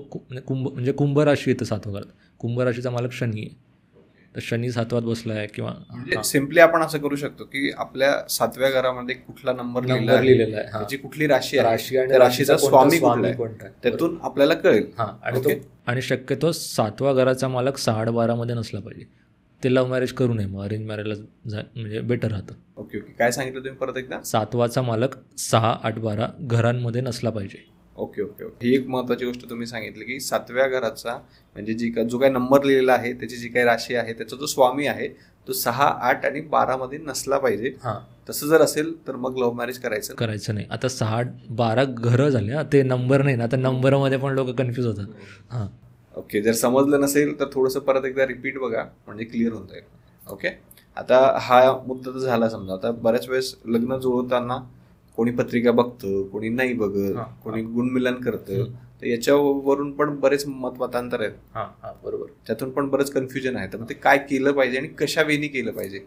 [SPEAKER 1] कुंभ राशी येतं 7व्या घरात. कुंभ राशीचा मालक शनी आहे. तर शनी 7व्यात बसला आहे. किंवा
[SPEAKER 2] सिम्पली आपण असं करू शकतो की आपल्या 7व्या घरामध्ये कुठला नंबर लिहिलेला आहे, त्याची कुठली राशी आहे आणि राशीचा स्वामी कुठला आहे, त्यातून आपल्याला कळेल.
[SPEAKER 1] आणि शक्यतो 7व्या घराचा मालक 6-8-12 मध्ये नसला पाहिजे. ते लव्ह मॅरेज करू नये, मग अरेंज मॅरेजला म्हणजे बेटर राहतं.
[SPEAKER 2] ओके. काय सांगितलं तुम्ही परत एकदा?
[SPEAKER 1] 7वाचा मालक 6-8-12 घरांमध्ये नसला पाहिजे.
[SPEAKER 2] ओके. ही एक महत्त्वाची गोष्ट तुम्ही सांगितली की 7व्या घराचा म्हणजे जो काही नंबर लिहिलेला आहे, त्याची जी काही राशी आहे, त्याचा जो स्वामी आहे तो 6, 8 आणि 12 मध्ये नसला पाहिजे. तसं जर असेल तर मग लव्ह मॅरेज करायचं नाही. आता 6-12 घरं झाले, ते नंबर नाही ना. आता नंबरमध्ये पण लोक कन्फ्यूज होतात. ओके. जर समजलं नसेल तर थोडंसं परत एकदा रिपीट बघा, म्हणजे क्लिअर होऊन जाईल. ओके. आता हा मुद्दा तर झाला. समजा आता बऱ्याच वेळेस लग्न जुळवताना कोणी पत्रिका बघतं, कोणी नाही बघत, कोणी गुणमिलन करतं. तर याच्यावरून पण बरेच मतमतांतर आहेत.
[SPEAKER 1] बरोबर.
[SPEAKER 2] त्यातून पण बरंच कन्फ्युजन आहे. तर मग ते काय केलं पाहिजे आणि कशा वेळी केलं पाहिजे?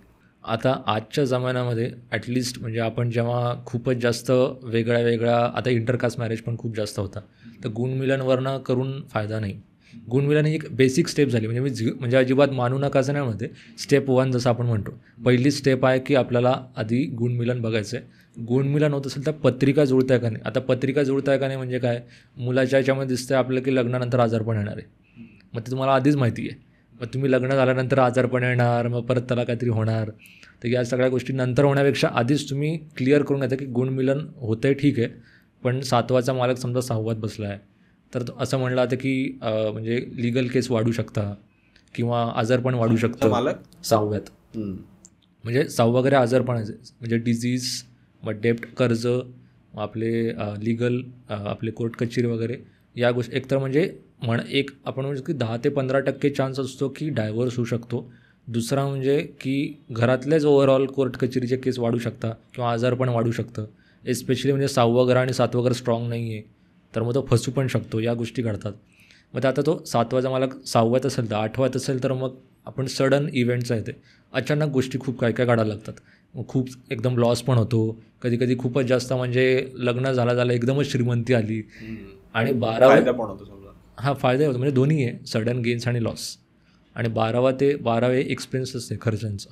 [SPEAKER 1] आता आजच्या जमान्यामध्ये ॲटलिस्ट म्हणजे आपण जेव्हा खूपच जास्त वेगळ्या आता इंटरकास्ट मॅरेज पण खूप जास्त होता, तर गुणमिलनवरनं करून फायदा नाही. गुणमिलन ही एक बेसिक स्टेप झाली. म्हणजे अजिबात मानू नका असं नाही म्हणते. स्टेप 1 जसं आपण म्हणतो, पहिली स्टेप आहे की आपल्याला आधी गुणमिलन बघायचं आहे. गुणमिलन होत असेल तर पत्रिका जुळत आहे का नाही. आता पत्रिका जुळत आहे का नाही म्हणजे काय, मुलाच्या याच्यामध्ये दिसतं आहे आपलं की लग्नानंतर आजारपण येणार आहे. मग ते तुम्हाला आधीच माहिती आहे. मग तुम्ही लग्न झाल्यानंतर आजारपण येणार, मग परत त्याला काहीतरी होणार. तर या सगळ्या गोष्टी नंतर होण्यापेक्षा आधीच तुम्ही क्लिअर करून घ्यायचं की गुणमिलन होतं आहे, ठीक आहे, पण 7वाचा मालक समजा 6व्यात बसला आहे, तर असं म्हणलं जातं की म्हणजे लिगल केस वाढू शकता किंवा आजारपण वाढू शकतं.
[SPEAKER 2] मालक
[SPEAKER 1] 6व्यात म्हणजे 6 वगैरे आजारपणाचे म्हणजे डिझीज, मग डेप्ट, कर्ज, आपले लिगल, आपले कोर्ट कचेरी वगैरे या गोष्टी. एकतर म्हणजे एक आपण म्हणू की 10 ते 15% चान्स असतो की डायव्होर्स होऊ शकतो. दुसरा म्हणजे की घरातलेच ओव्हरऑल कोर्ट कचेरीचे केस वाढू शकतात किंवा आजारपण वाढू शकतं. एस्पेशली म्हणजे 6वं घर आणि 7वं घर स्ट्रॉंग नाही आहे तर मग तो फसू पण शकतो. या गोष्टी घडतात. मग आता तो 7वाचा मालक 6व्यात असेल तर 8व्यात असेल तर मग आपण सडन इव्हेंट्स आहे, ते अचानक गोष्टी खूप काय घडायला लागतात. मग खूप एकदम लॉस पण होतो. कधी खूपच जास्त म्हणजे लग्न झालं एकदमच श्रीमंती आली आणि 12
[SPEAKER 2] पण होतो समजा.
[SPEAKER 1] फायदा होतो म्हणजे दोन्ही आहे, सडन गेन्स आणि लॉस. आणि 12वे एक्सपेन्स असते खर्चांचा.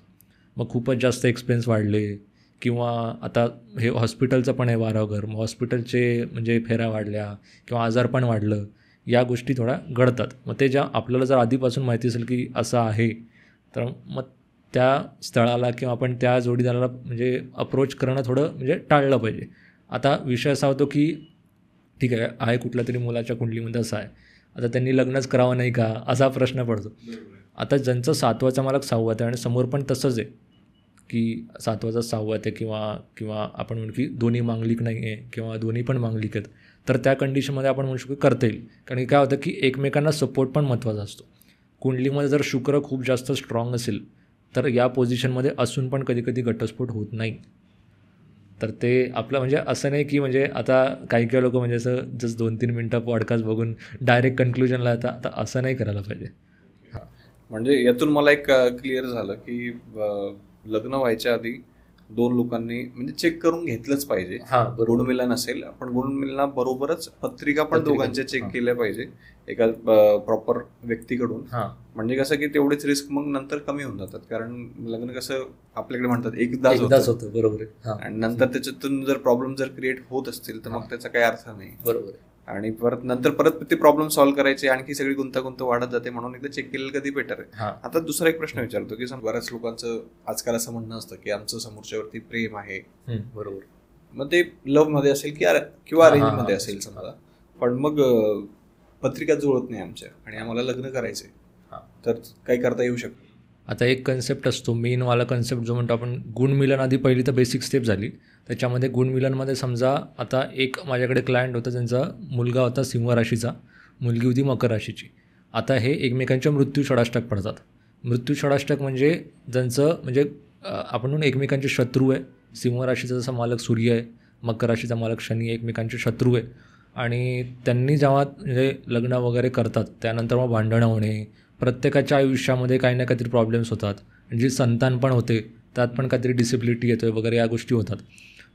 [SPEAKER 1] मग खूपच जास्त एक्सपेन्स वाढले किंवा आता हे हॉस्पिटलचं पण आहे 12वं घर, मग हॉस्पिटलचे म्हणजे फेऱ्या वाढल्या किंवा आजारपण वाढलं, या गोष्टी थोड्या घडतात. मग ते आपल्याला जर आधीपासून माहिती असेल की असं आहे तर मग त्या स्थळाला किंवा आपण त्या जोडीदाराला म्हणजे अप्रोच करणं थोडं म्हणजे टाळलं पाहिजे. आता विषय असा होतो की ठीक आहे कुठल्या तरी मुलाच्या कुंडलीमध्ये असं आहे, आता त्यांनी लग्नच करावं नाही का असा प्रश्न पडतो. आता ज्यांचं 7वाचा मालक 6व्यात आहे आणि समोर पण तसंच आहे की 7वाचा 6व्यात आहे किंवा आपण म्हणू की दोन्ही मांगलिक नाही आहे किंवा दोन्ही पण मांगलिक आहेत, तर त्या कंडिशनमध्ये आपण म्हणू शकतो करता येईल. कारण की काय होतं की एकमेकांना सपोर्ट पण महत्त्वाचा असतो. कुंडलीमध्ये जर शुक्र खूप जास्त स्ट्रॉंग असेल तर या पोझिशनमध्ये असून पण कधी घटस्फोट होत नाही. तर ते आपलं म्हणजे असं नाही की म्हणजे आता काही लोक म्हणजे असं जस्ट 2-3 मिनटं पॉडकास्ट बघून डायरेक्ट कन्क्लुजनला येतात. आता असं नाही करायला पाहिजे.
[SPEAKER 2] म्हणजे यातून मला एक क्लिअर झालं की लग्न व्हायच्या आधी दोन लोकांनी म्हणजे चेक करून घेतलंच पाहिजे.
[SPEAKER 1] हां बरोबर.
[SPEAKER 2] गुणमिलन असेल, आपण गुणमिलनाबरोबरच पत्रिका पण
[SPEAKER 1] पत्रिका,
[SPEAKER 2] दोघांच्या चेक
[SPEAKER 1] हां.
[SPEAKER 2] केल्या पाहिजे एका प्रॉपर व्यक्तीकडून.
[SPEAKER 1] हां
[SPEAKER 2] म्हणजे कसं की तेवढेच रिस्क मग नंतर कमी होऊन जातात. कारण लग्न कसं आपल्याकडे म्हणतात एकदाच
[SPEAKER 1] एकदाच
[SPEAKER 2] होतं
[SPEAKER 1] होतं. बरोबर आहे. हां
[SPEAKER 2] आणि नंतर त्याच्यातून जर प्रॉब्लेम जर क्रिएट होत असतील तर मग त्याचा काही अर्थ नाही.
[SPEAKER 1] बरोबर आहे.
[SPEAKER 2] आणि परत ते प्रॉब्लेम सॉल्व्ह करायचे, आणखी सगळी गुंतागुंत वाढत जाते. म्हणून एकदा चेक केलेलं कधी बेटर आहे.
[SPEAKER 1] हां
[SPEAKER 2] आता दुसरा एक प्रश्न विचारतो की बऱ्याच लोकांचं आजकाल असं म्हणणं असतं की आमचं समोरच्यावरती प्रेम आहे.
[SPEAKER 1] बरोबर.
[SPEAKER 2] मग ते लव्ह मध्ये असेल किंवा अरेंज मध्ये
[SPEAKER 1] हां.
[SPEAKER 2] असेल समजा, पण मग पत्रिका जुळत नाही आमच्या आणि आम्हाला लग्न करायचंय,
[SPEAKER 1] हां.
[SPEAKER 2] तर काही करता येऊ शकतं?
[SPEAKER 1] आता एक कन्सेप्ट असतो, मेनवाला कन्सेप्ट जो म्हणतो आपण, गुणमिलन आधी पहिली तर बेसिक स्टेप झाली. त्याच्यामध्ये गुणमिलनमध्ये समजा आता एक माझ्याकडे क्लायंट होता, त्यांचा मुलगा होता सिंह राशीचा, मुलगी होती मकर राशीची. आता हे एकमेकांच्या मृत्यू षडाष्टक पडतात. मृत्यू षडाष्टक म्हणजे ज्यांचं म्हणजे आपण म्हणून एकमेकांचे शत्रू आहे. सिंह राशीचा जसा मालक सूर्य आहे, मकर राशीचा मालक शनी, एकमेकांचे शत्रू आहे. आणि त्यांनी जेव्हा म्हणजे लग्न वगैरे करतात त्यानंतर मग भांडणं होणे, प्रत्येकाच्या आयुष्यामध्ये काही ना काहीतरी प्रॉब्लेम्स होतात. जी संतान पण होते त्यात पण काहीतरी डिसेबिलिटी येतो वगैरे, या गोष्टी होतात.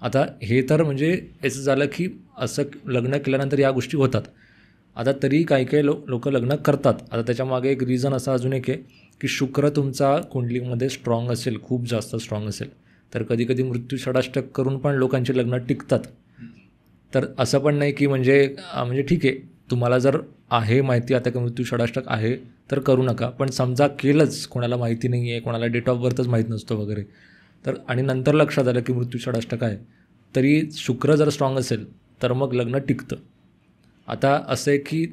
[SPEAKER 1] आता हे तर म्हणजे याचं झालं की असं लग्न केल्यानंतर या गोष्टी होतात. आता तरी काही काही लोक लग्न करतात. आता त्याच्यामागे एक रिझन असा अजून एक आहे की शुक्र तुमचा कुंडलीमध्ये स्ट्रॉंग असेल, खूप जास्त स्ट्रॉंग असेल, तर कधी कधी मृत्यू षडाष्टक करून पण लोकांची लग्न टिकतात. तर असं पण नाही की म्हणजे ठीक आहे, तुम्हाला जर आहे माहिती आता की मृत्यू षडाष्टक आहे तर करू नका. पण समजा केलंच, कोणाला माहिती नाही आहे, कोणाला डेट ऑफ बर्थच माहीत नसतो वगैरे, तर आणि नंतर लक्षात आलं की मृत्यू षडाष्टक आहे, तरी शुक्र जर स्ट्रॉंग असेल तर मग लग्न टिकतं. आता असं आहे की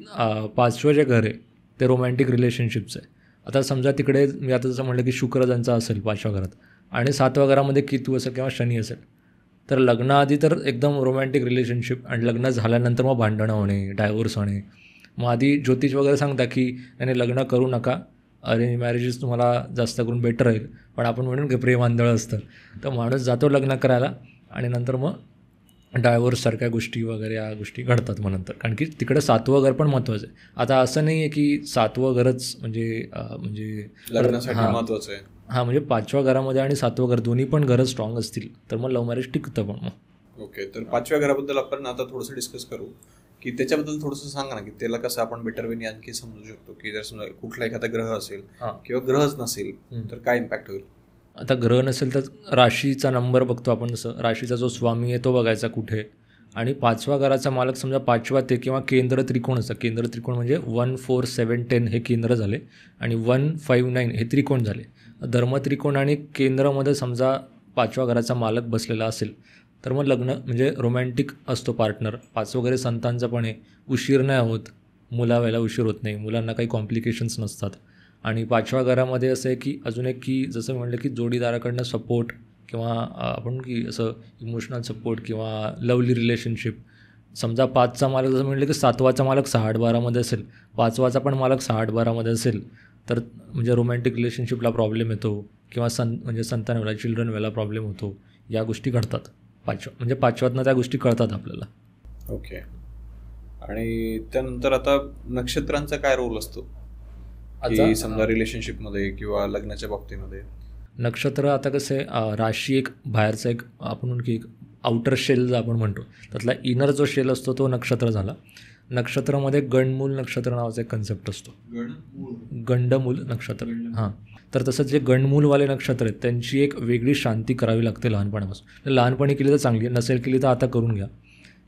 [SPEAKER 1] 5वं जे घर आहे ते रोमॅन्टिक रिलेशनशिपचं आहे. आता समजा तिकडे मी आता जसं म्हटलं की शुक्र ज्यांचा असेल 5व्या घरात आणि 7व्या घरामध्ये केतू असेल किंवा शनी असेल, तर लग्नाआधी तर एकदम रोमॅन्टिक रिलेशनशिप आणि लग्न झाल्यानंतर मग भांडणं होणे, डायव्होर्स होणे. मग आधी ज्योतिष वगैरे सांगता की त्याने लग्न करू नका, अरेंज मॅरेजेस तुम्हाला जास्त करून बेटर राहील. पण आपण म्हणून की प्रेम आंधळं असतं, तर माणूस जातो लग्न करायला आणि नंतर मग डायव्होर्ससारख्या गोष्टी वगैरे या गोष्टी घडतात मग नंतर. कारण की तिकडे 7वं घर पण महत्त्वाचं आहे. आता असं नाही आहे की 7वं घरच म्हणजे
[SPEAKER 2] लग्नासाठी महत्वाचं आहे.
[SPEAKER 1] हां, म्हणजे 5व्या घरामध्ये आणि 7वं घर दोन्ही पण घरं स्ट्रॉंग असतील तर मग लव्ह मॅरेज टिकतं पण मग.
[SPEAKER 2] ओके, तर 5व्या घराबद्दल आपण आता थोडंसं डिस्कस करू की त्याच्याबद्दल थोडंसं सांगा ना की त्याला कसं आपण बेटर वेने आणखी समजू शकतो की जर समजा कुठला एखादा ग्रह असेल किंवा ग्रहच नसेल तर काय इम्पॅक्ट होईल?
[SPEAKER 1] आता ग्रह नसेल तर राशीचा नंबर बघतो आपण, जसं राशीचा जो स्वामी आहे तो बघायचा कुठे, आणि 5व्या घराचा मालक समजा 5व्या ते किंवा केंद्र त्रिकोण असतं. केंद्र त्रिकोण म्हणजे 1, 4, 7, 10 हे केंद्र झाले आणि 1, 5, 9 हे त्रिकोण झाले. धर्मत्रिकोण आणि केंद्रामध्ये समजा 5व्या घराचा मालक बसलेला असेल तर मग लग्न म्हणजे रोमॅन्टिक असतो पार्टनर. 5 वगैरे संतांचं पण आहे, उशीर नाही होत, मुला व्हायला उशीर होत नाही, मुलांना काही कॉम्प्लिकेशन्स नसतात. आणि 5व्या घरामध्ये असं आहे की अजून एक की जसं म्हटलं की जोडीदाराकडनं सपोर्ट किंवा आपण की असं इमोशनल सपोर्ट किंवा लवली रिलेशनशिप. समजा 5चा मालक जसं म्हटलं की 7वाचा मालक 6-8-12मध्ये असेल, 5वाचा पण मालक 6-8-12मध्ये असेल, तर म्हणजे रोमॅन्टिक रिलेशनशिपला प्रॉब्लेम येतो किंवा म्हणजे संतान व्हायला, चिल्ड्रन व्हायला प्रॉब्लेम होतो. या गोष्टी घडतात 5व्या म्हणजे 5व्यातनं त्या गोष्टी कळतात आपल्याला.
[SPEAKER 2] ओके, आणि त्यानंतर आता नक्षत्रांचा काय रोल असतो की समजा रिलेशनशिपमध्ये किंवा लग्नाच्या बाबतीमध्ये?
[SPEAKER 1] नक्षत्र आता कसं आहे, राशी एक बाहेरचा एक आपण म्हणून की एक आउटर शेल जो आपण म्हणतो, त्यातला इनर जो शेल असतो तो नक्षत्र झाला. नक्षत्रामध्ये गंडमूल नक्षत्र नावाचा एक कन्सेप्ट असतो. गंडमूल नक्षत्र, हां. तर तसंच जे गंडमूलवाले नक्षत्र आहेत त्यांची एक वेगळी शांती करावी लागते लहानपणापासून. लहानपणी केली तर चांगली, नसेल केली तर आता करून घ्या.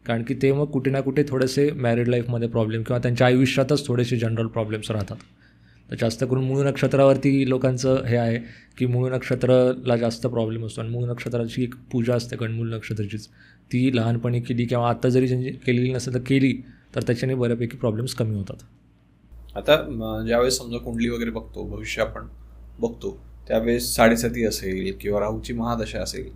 [SPEAKER 1] कारण की ते मग कुठे ना कुठे थोडेसे मॅरिड लाईफमध्ये प्रॉब्लेम किंवा त्यांच्या आयुष्यातच थोडेसे जनरल प्रॉब्लेम्स राहतात. तर जास्त करून मूळ नक्षत्रावरती लोकांचं हे आहे की मूळ नक्षत्राला जास्त प्रॉब्लेम असतो आणि मूळ नक्षत्राची एक पूजा असते गंडमूल नक्षत्राचीच, ती लहानपणी केली किंवा आता जरी केलेली नसेल तर केली तर त्याच्याने बऱ्यापैकी प्रॉब्लेम्स कमी होतात.
[SPEAKER 2] आता ज्यावेळेस समजा कुंडली वगैरे बघतो, भविष्य आपण बघतो, त्यावेळेस 7.5 असेल किंवा राहूची महादशा असेल,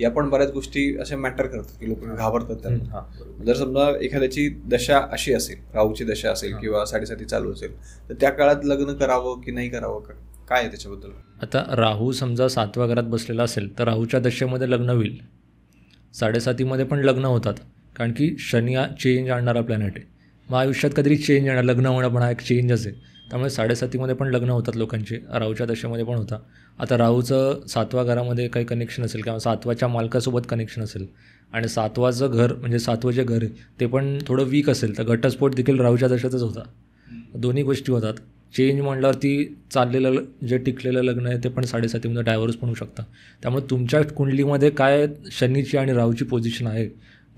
[SPEAKER 2] या पण बऱ्याच गोष्टी अशा मॅटर करतात की लोक घाबरतात त्यांना. जर समजा एखाद्याची दशा अशी असेल, राहूची दशा असेल किंवा 7.5 चालू असेल, तर त्या काळात लग्न करावं की नाही करावं, काय आहे त्याच्याबद्दल?
[SPEAKER 1] आता राहू समजा 7व्या घरात बसलेला असेल तर राहूच्या दशेमध्ये लग्न होईल, 7.5मध्ये पण लग्न होतात. कारण की शनी हा चेंज आणणारा प्लॅनेट आहे. मग आयुष्यात कधीतरी चेंज येणार, लग्न होणं पण हा एक चेंजच आहे. त्यामुळे 7:30मध्ये पण लग्न होतात लोकांचे, राहूच्या दशेमध्ये पण होता. आता राहूचं 7व्या घरामध्ये काही कनेक्शन असेल किंवा 7व्याच्या मालकासोबत कनेक्शन असेल आणि 7वाचं घर म्हणजे 7वं जे घर आहे ते पण थोडं वीक असेल तर घटस्फोट देखील राहूच्या दशेतच होता. दोन्ही गोष्टी होतात. चेंज म्हटल्यावरती चाललेलं जे टिकलेलं लग्न आहे ते पण 7:30मध्ये डायव्हर्स पण होऊ शकतं. त्यामुळे तुमच्या कुंडलीमध्ये काय शनीची आणि राहूची पोझिशन आहे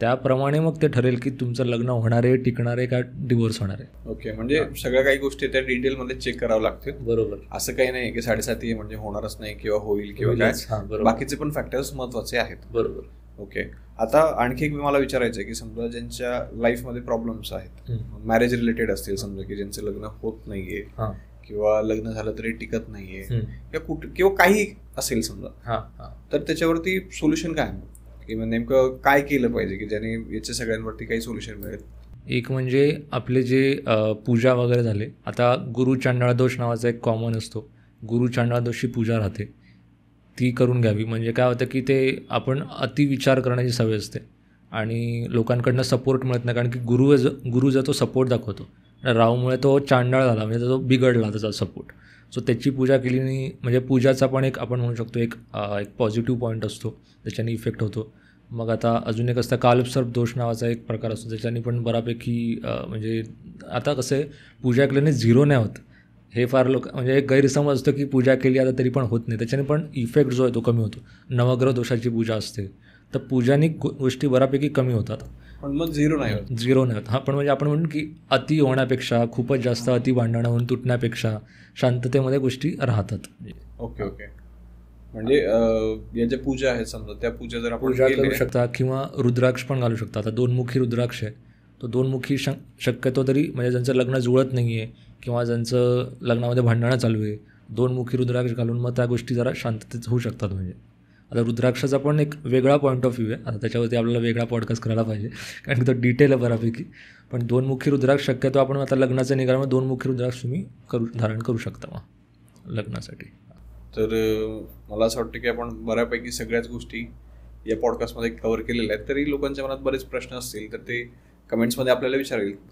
[SPEAKER 1] त्याप्रमाणे मग ते ठरेल की तुमचं लग्न होणार आहे, टिकणार आहे का डिवोर्स होणार आहे.
[SPEAKER 2] ओके, म्हणजे सगळ्या काही गोष्टी त्या डिटेलमध्ये चेक करावं लागतील.
[SPEAKER 1] बरोबर.
[SPEAKER 2] असं काही नाही की 7:30 म्हणजे होणारच नाही किंवा होईल किंवा काय, बाकीचे पण फॅक्टर्स महत्वाचे आहेत.
[SPEAKER 1] बरोबर.
[SPEAKER 2] ओके, आता आणखी एक मला विचारायचं आहे की समजा ज्यांच्या लाईफमध्ये प्रॉब्लेम्स आहेत, मॅरेज रिलेटेड असतील, समजा की ज्यांचं लग्न होत नाहीये किंवा लग्न झालं तरी टिकत नाहीये किंवा काही असेल समजा, तर त्याच्यावरती सोल्युशन काय आहे किंवा नेमकं काय केलं पाहिजे की ज्याने याच्या सगळ्यांवरती काही सोल्युशन मिळेल?
[SPEAKER 1] एक म्हणजे आपले जे पूजा वगैरे झाले. आता गुरु चांडाळ दोष नावाचा एक कॉमन असतो. गुरु चांडाळ दोषची पूजा राहते, ती करून घ्यावी. म्हणजे काय होतं की ते आपण अतिविचार करण्याची सवय असते आणि लोकांकडनं सपोर्ट मिळत नाही, कारण की गुरु जो तो सपोर्ट दाखवतो. राहूमुळे तो चांडाळ झाला म्हणजे तो बिघडला त्याचा सपोर्ट. सो त्याची पूजा केली नाही म्हणजे पूजाचा पण एक आपण म्हणू शकतो एक पॉझिटिव्ह पॉईंट असतो, त्याच्याने इफेक्ट होतो. मग आता अजून एक असतं कालसर्प दोष नावाचा एक प्रकार असतो, त्याच्याने पण बऱ्यापैकी म्हणजे आता कसं आहे पूजा केल्याने झिरो नाही होत, हे फार म्हणजे एक गैरसमज असतो की पूजा केली आता तरी पण होत नाही, त्याच्याने पण इफेक्ट जो आहे तो कमी होतो. नवग्रह दोषाची पूजा असते तर पूजाने गोष्टी बऱ्यापैकी कमी होतात, पण मग झिरो नाही होत. हा, पण म्हणजे आपण म्हणून की अति होण्यापेक्षा, खूपच जास्त अति भांडणं होऊन तुटण्यापेक्षा शांततेमध्ये गोष्टी राहतात.
[SPEAKER 2] ओके ओके, म्हणजे या ज्या पूजा आहेत समजा त्या पूजा जर आपण
[SPEAKER 1] पूजा करू शकता किंवा रुद्राक्ष पण घालू शकता. आता 2मुखी रुद्राक्ष आहे, तो 2मुखी शक्यतो तरी म्हणजे ज्यांचं लग्न जुळत नाही आहे किंवा ज्यांचं लग्नामध्ये भांडणं चालू आहे, 2मुखी रुद्राक्ष घालून मग त्या गोष्टी जरा शांततेत होऊ शकतात. म्हणजे आता रुद्राक्षाचा पण एक वेगळा पॉईंट ऑफ व्ह्यू आहे, आता त्याच्यावरती आपल्याला वेगळा पॉडकास्ट करायला पाहिजे कारण की तो डिटेल आहे बऱ्यापैकी. पण 2मुखी रुद्राक्ष शक्यतो आपण आता लग्नाचं निघाल्यामुळे 2मुखी रुद्राक्ष तुम्ही धारण करू शकता मग लग्नासाठी.
[SPEAKER 2] तर मला असं वाटतं की आपण बऱ्यापैकी सगळ्याच गोष्टी या पॉडकास्टमध्ये कव्हर केलेल्या आहेत. तरी लोकांच्या मनात बरेच प्रश्न असतील तर ते कमेंट्समध्ये आपल्याला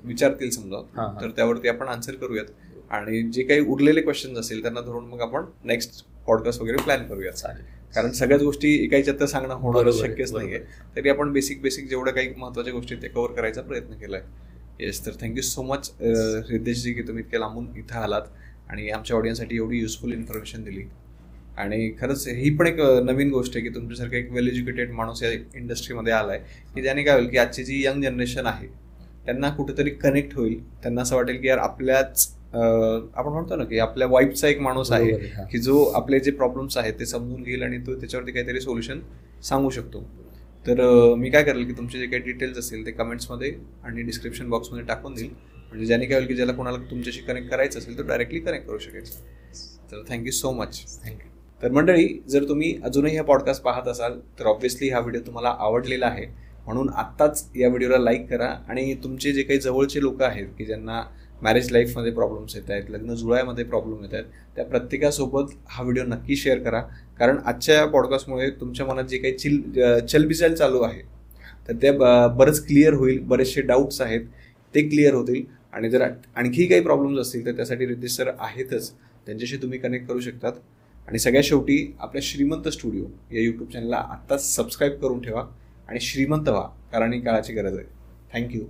[SPEAKER 2] विचारतील समजा, तर त्यावरती आपण आन्सर करूयात आणि जे काही उरलेले क्वेश्चन्स असतील त्यांना धरून मग आपण नेक्स्ट पॉडकास्ट वगैरे प्लॅन करूयात. कारण सगळ्याच गोष्टी एकाच्यात तर सांगणं होणं शक्यच नाहीये, तरी आपण बेसिक जेवढ्या काही महत्त्वाच्या गोष्टी ते कव्हर करायचा प्रयत्न केलाय. येस, तर थँक्यू सो मच रितेशजी की तुम्ही इतक्या लांबून इथं आलात आणि आमच्या ऑडियन्ससाठी एवढी युजफुल इन्फॉर्मेशन दिली. आणि खरंच ही पण एक नवीन गोष्ट आहे की तुमच्यासारखा एक वेल एज्युकेटेड माणूस या इंडस्ट्रीमध्ये आलाय की ज्याने काय होईल की आजची जी यंग जनरेशन आहे त्यांना कुठेतरी कनेक्ट होईल. त्यांना असं वाटेल की यार आपल्याच आपण म्हणतो ना की आपल्या वाईफचा एक माणूस आहे की जो आपले जे प्रॉब्लेम्स आहेत ते समजून घेईल आणि तो त्याच्यावरती काहीतरी सोल्युशन सांगू शकतो. तर मी काय करेल की तुमचे जे काही डिटेल्स असतील ते कमेंट्समध्ये आणि डिस्क्रिप्शन बॉक्समध्ये टाकून देईल, म्हणजे ज्याने काय होईल की ज्याला कोणाला तुमच्याशी कनेक्ट करायचं असेल तर डायरेक्टली कनेक्ट करू शकेल. तर थँक्यू सो मच. थँक्यू. तर मंडळी, जर तुम्ही अजूनही हा पॉडकास्ट पाहत असाल तर ऑब्व्हियसली हा व्हिडिओ तुम्हाला आवडलेला आहे, म्हणून आत्ताच या व्हिडिओला लाईक करा आणि तुमचे जे काही जवळचे लोक आहेत की ज्यांना मॅरेज लाईफमध्ये प्रॉब्लेम्स येत आहेत, लग्न जुळायमध्ये प्रॉब्लेम येत आहेत, त्या प्रत्येकासोबत हा व्हिडिओ नक्की शेअर करा. कारण आजच्या या पॉडकास्टमुळे तुमच्या मनात जे काही चलबिचल चालू आहे तर ते बरंच क्लिअर होईल. बरेचसे डाऊट्स आहेत ते क्लिअर होतील आणि जर आणखी काही प्रॉब्लेम्स असतील तर त्यासाठी रितेश सर आहेतच, त्यांच्याशी तुम्ही कनेक्ट करू शकतात. आणि सगळ्यात शेवटी आपल्या श्रीमंत स्टुडिओ या यूट्यूब चॅनलला आत्ताच सबस्क्राईब करून ठेवा आणि श्रीमंत व्हा, कारण ही काळाची गरज आहे. थँक्यू.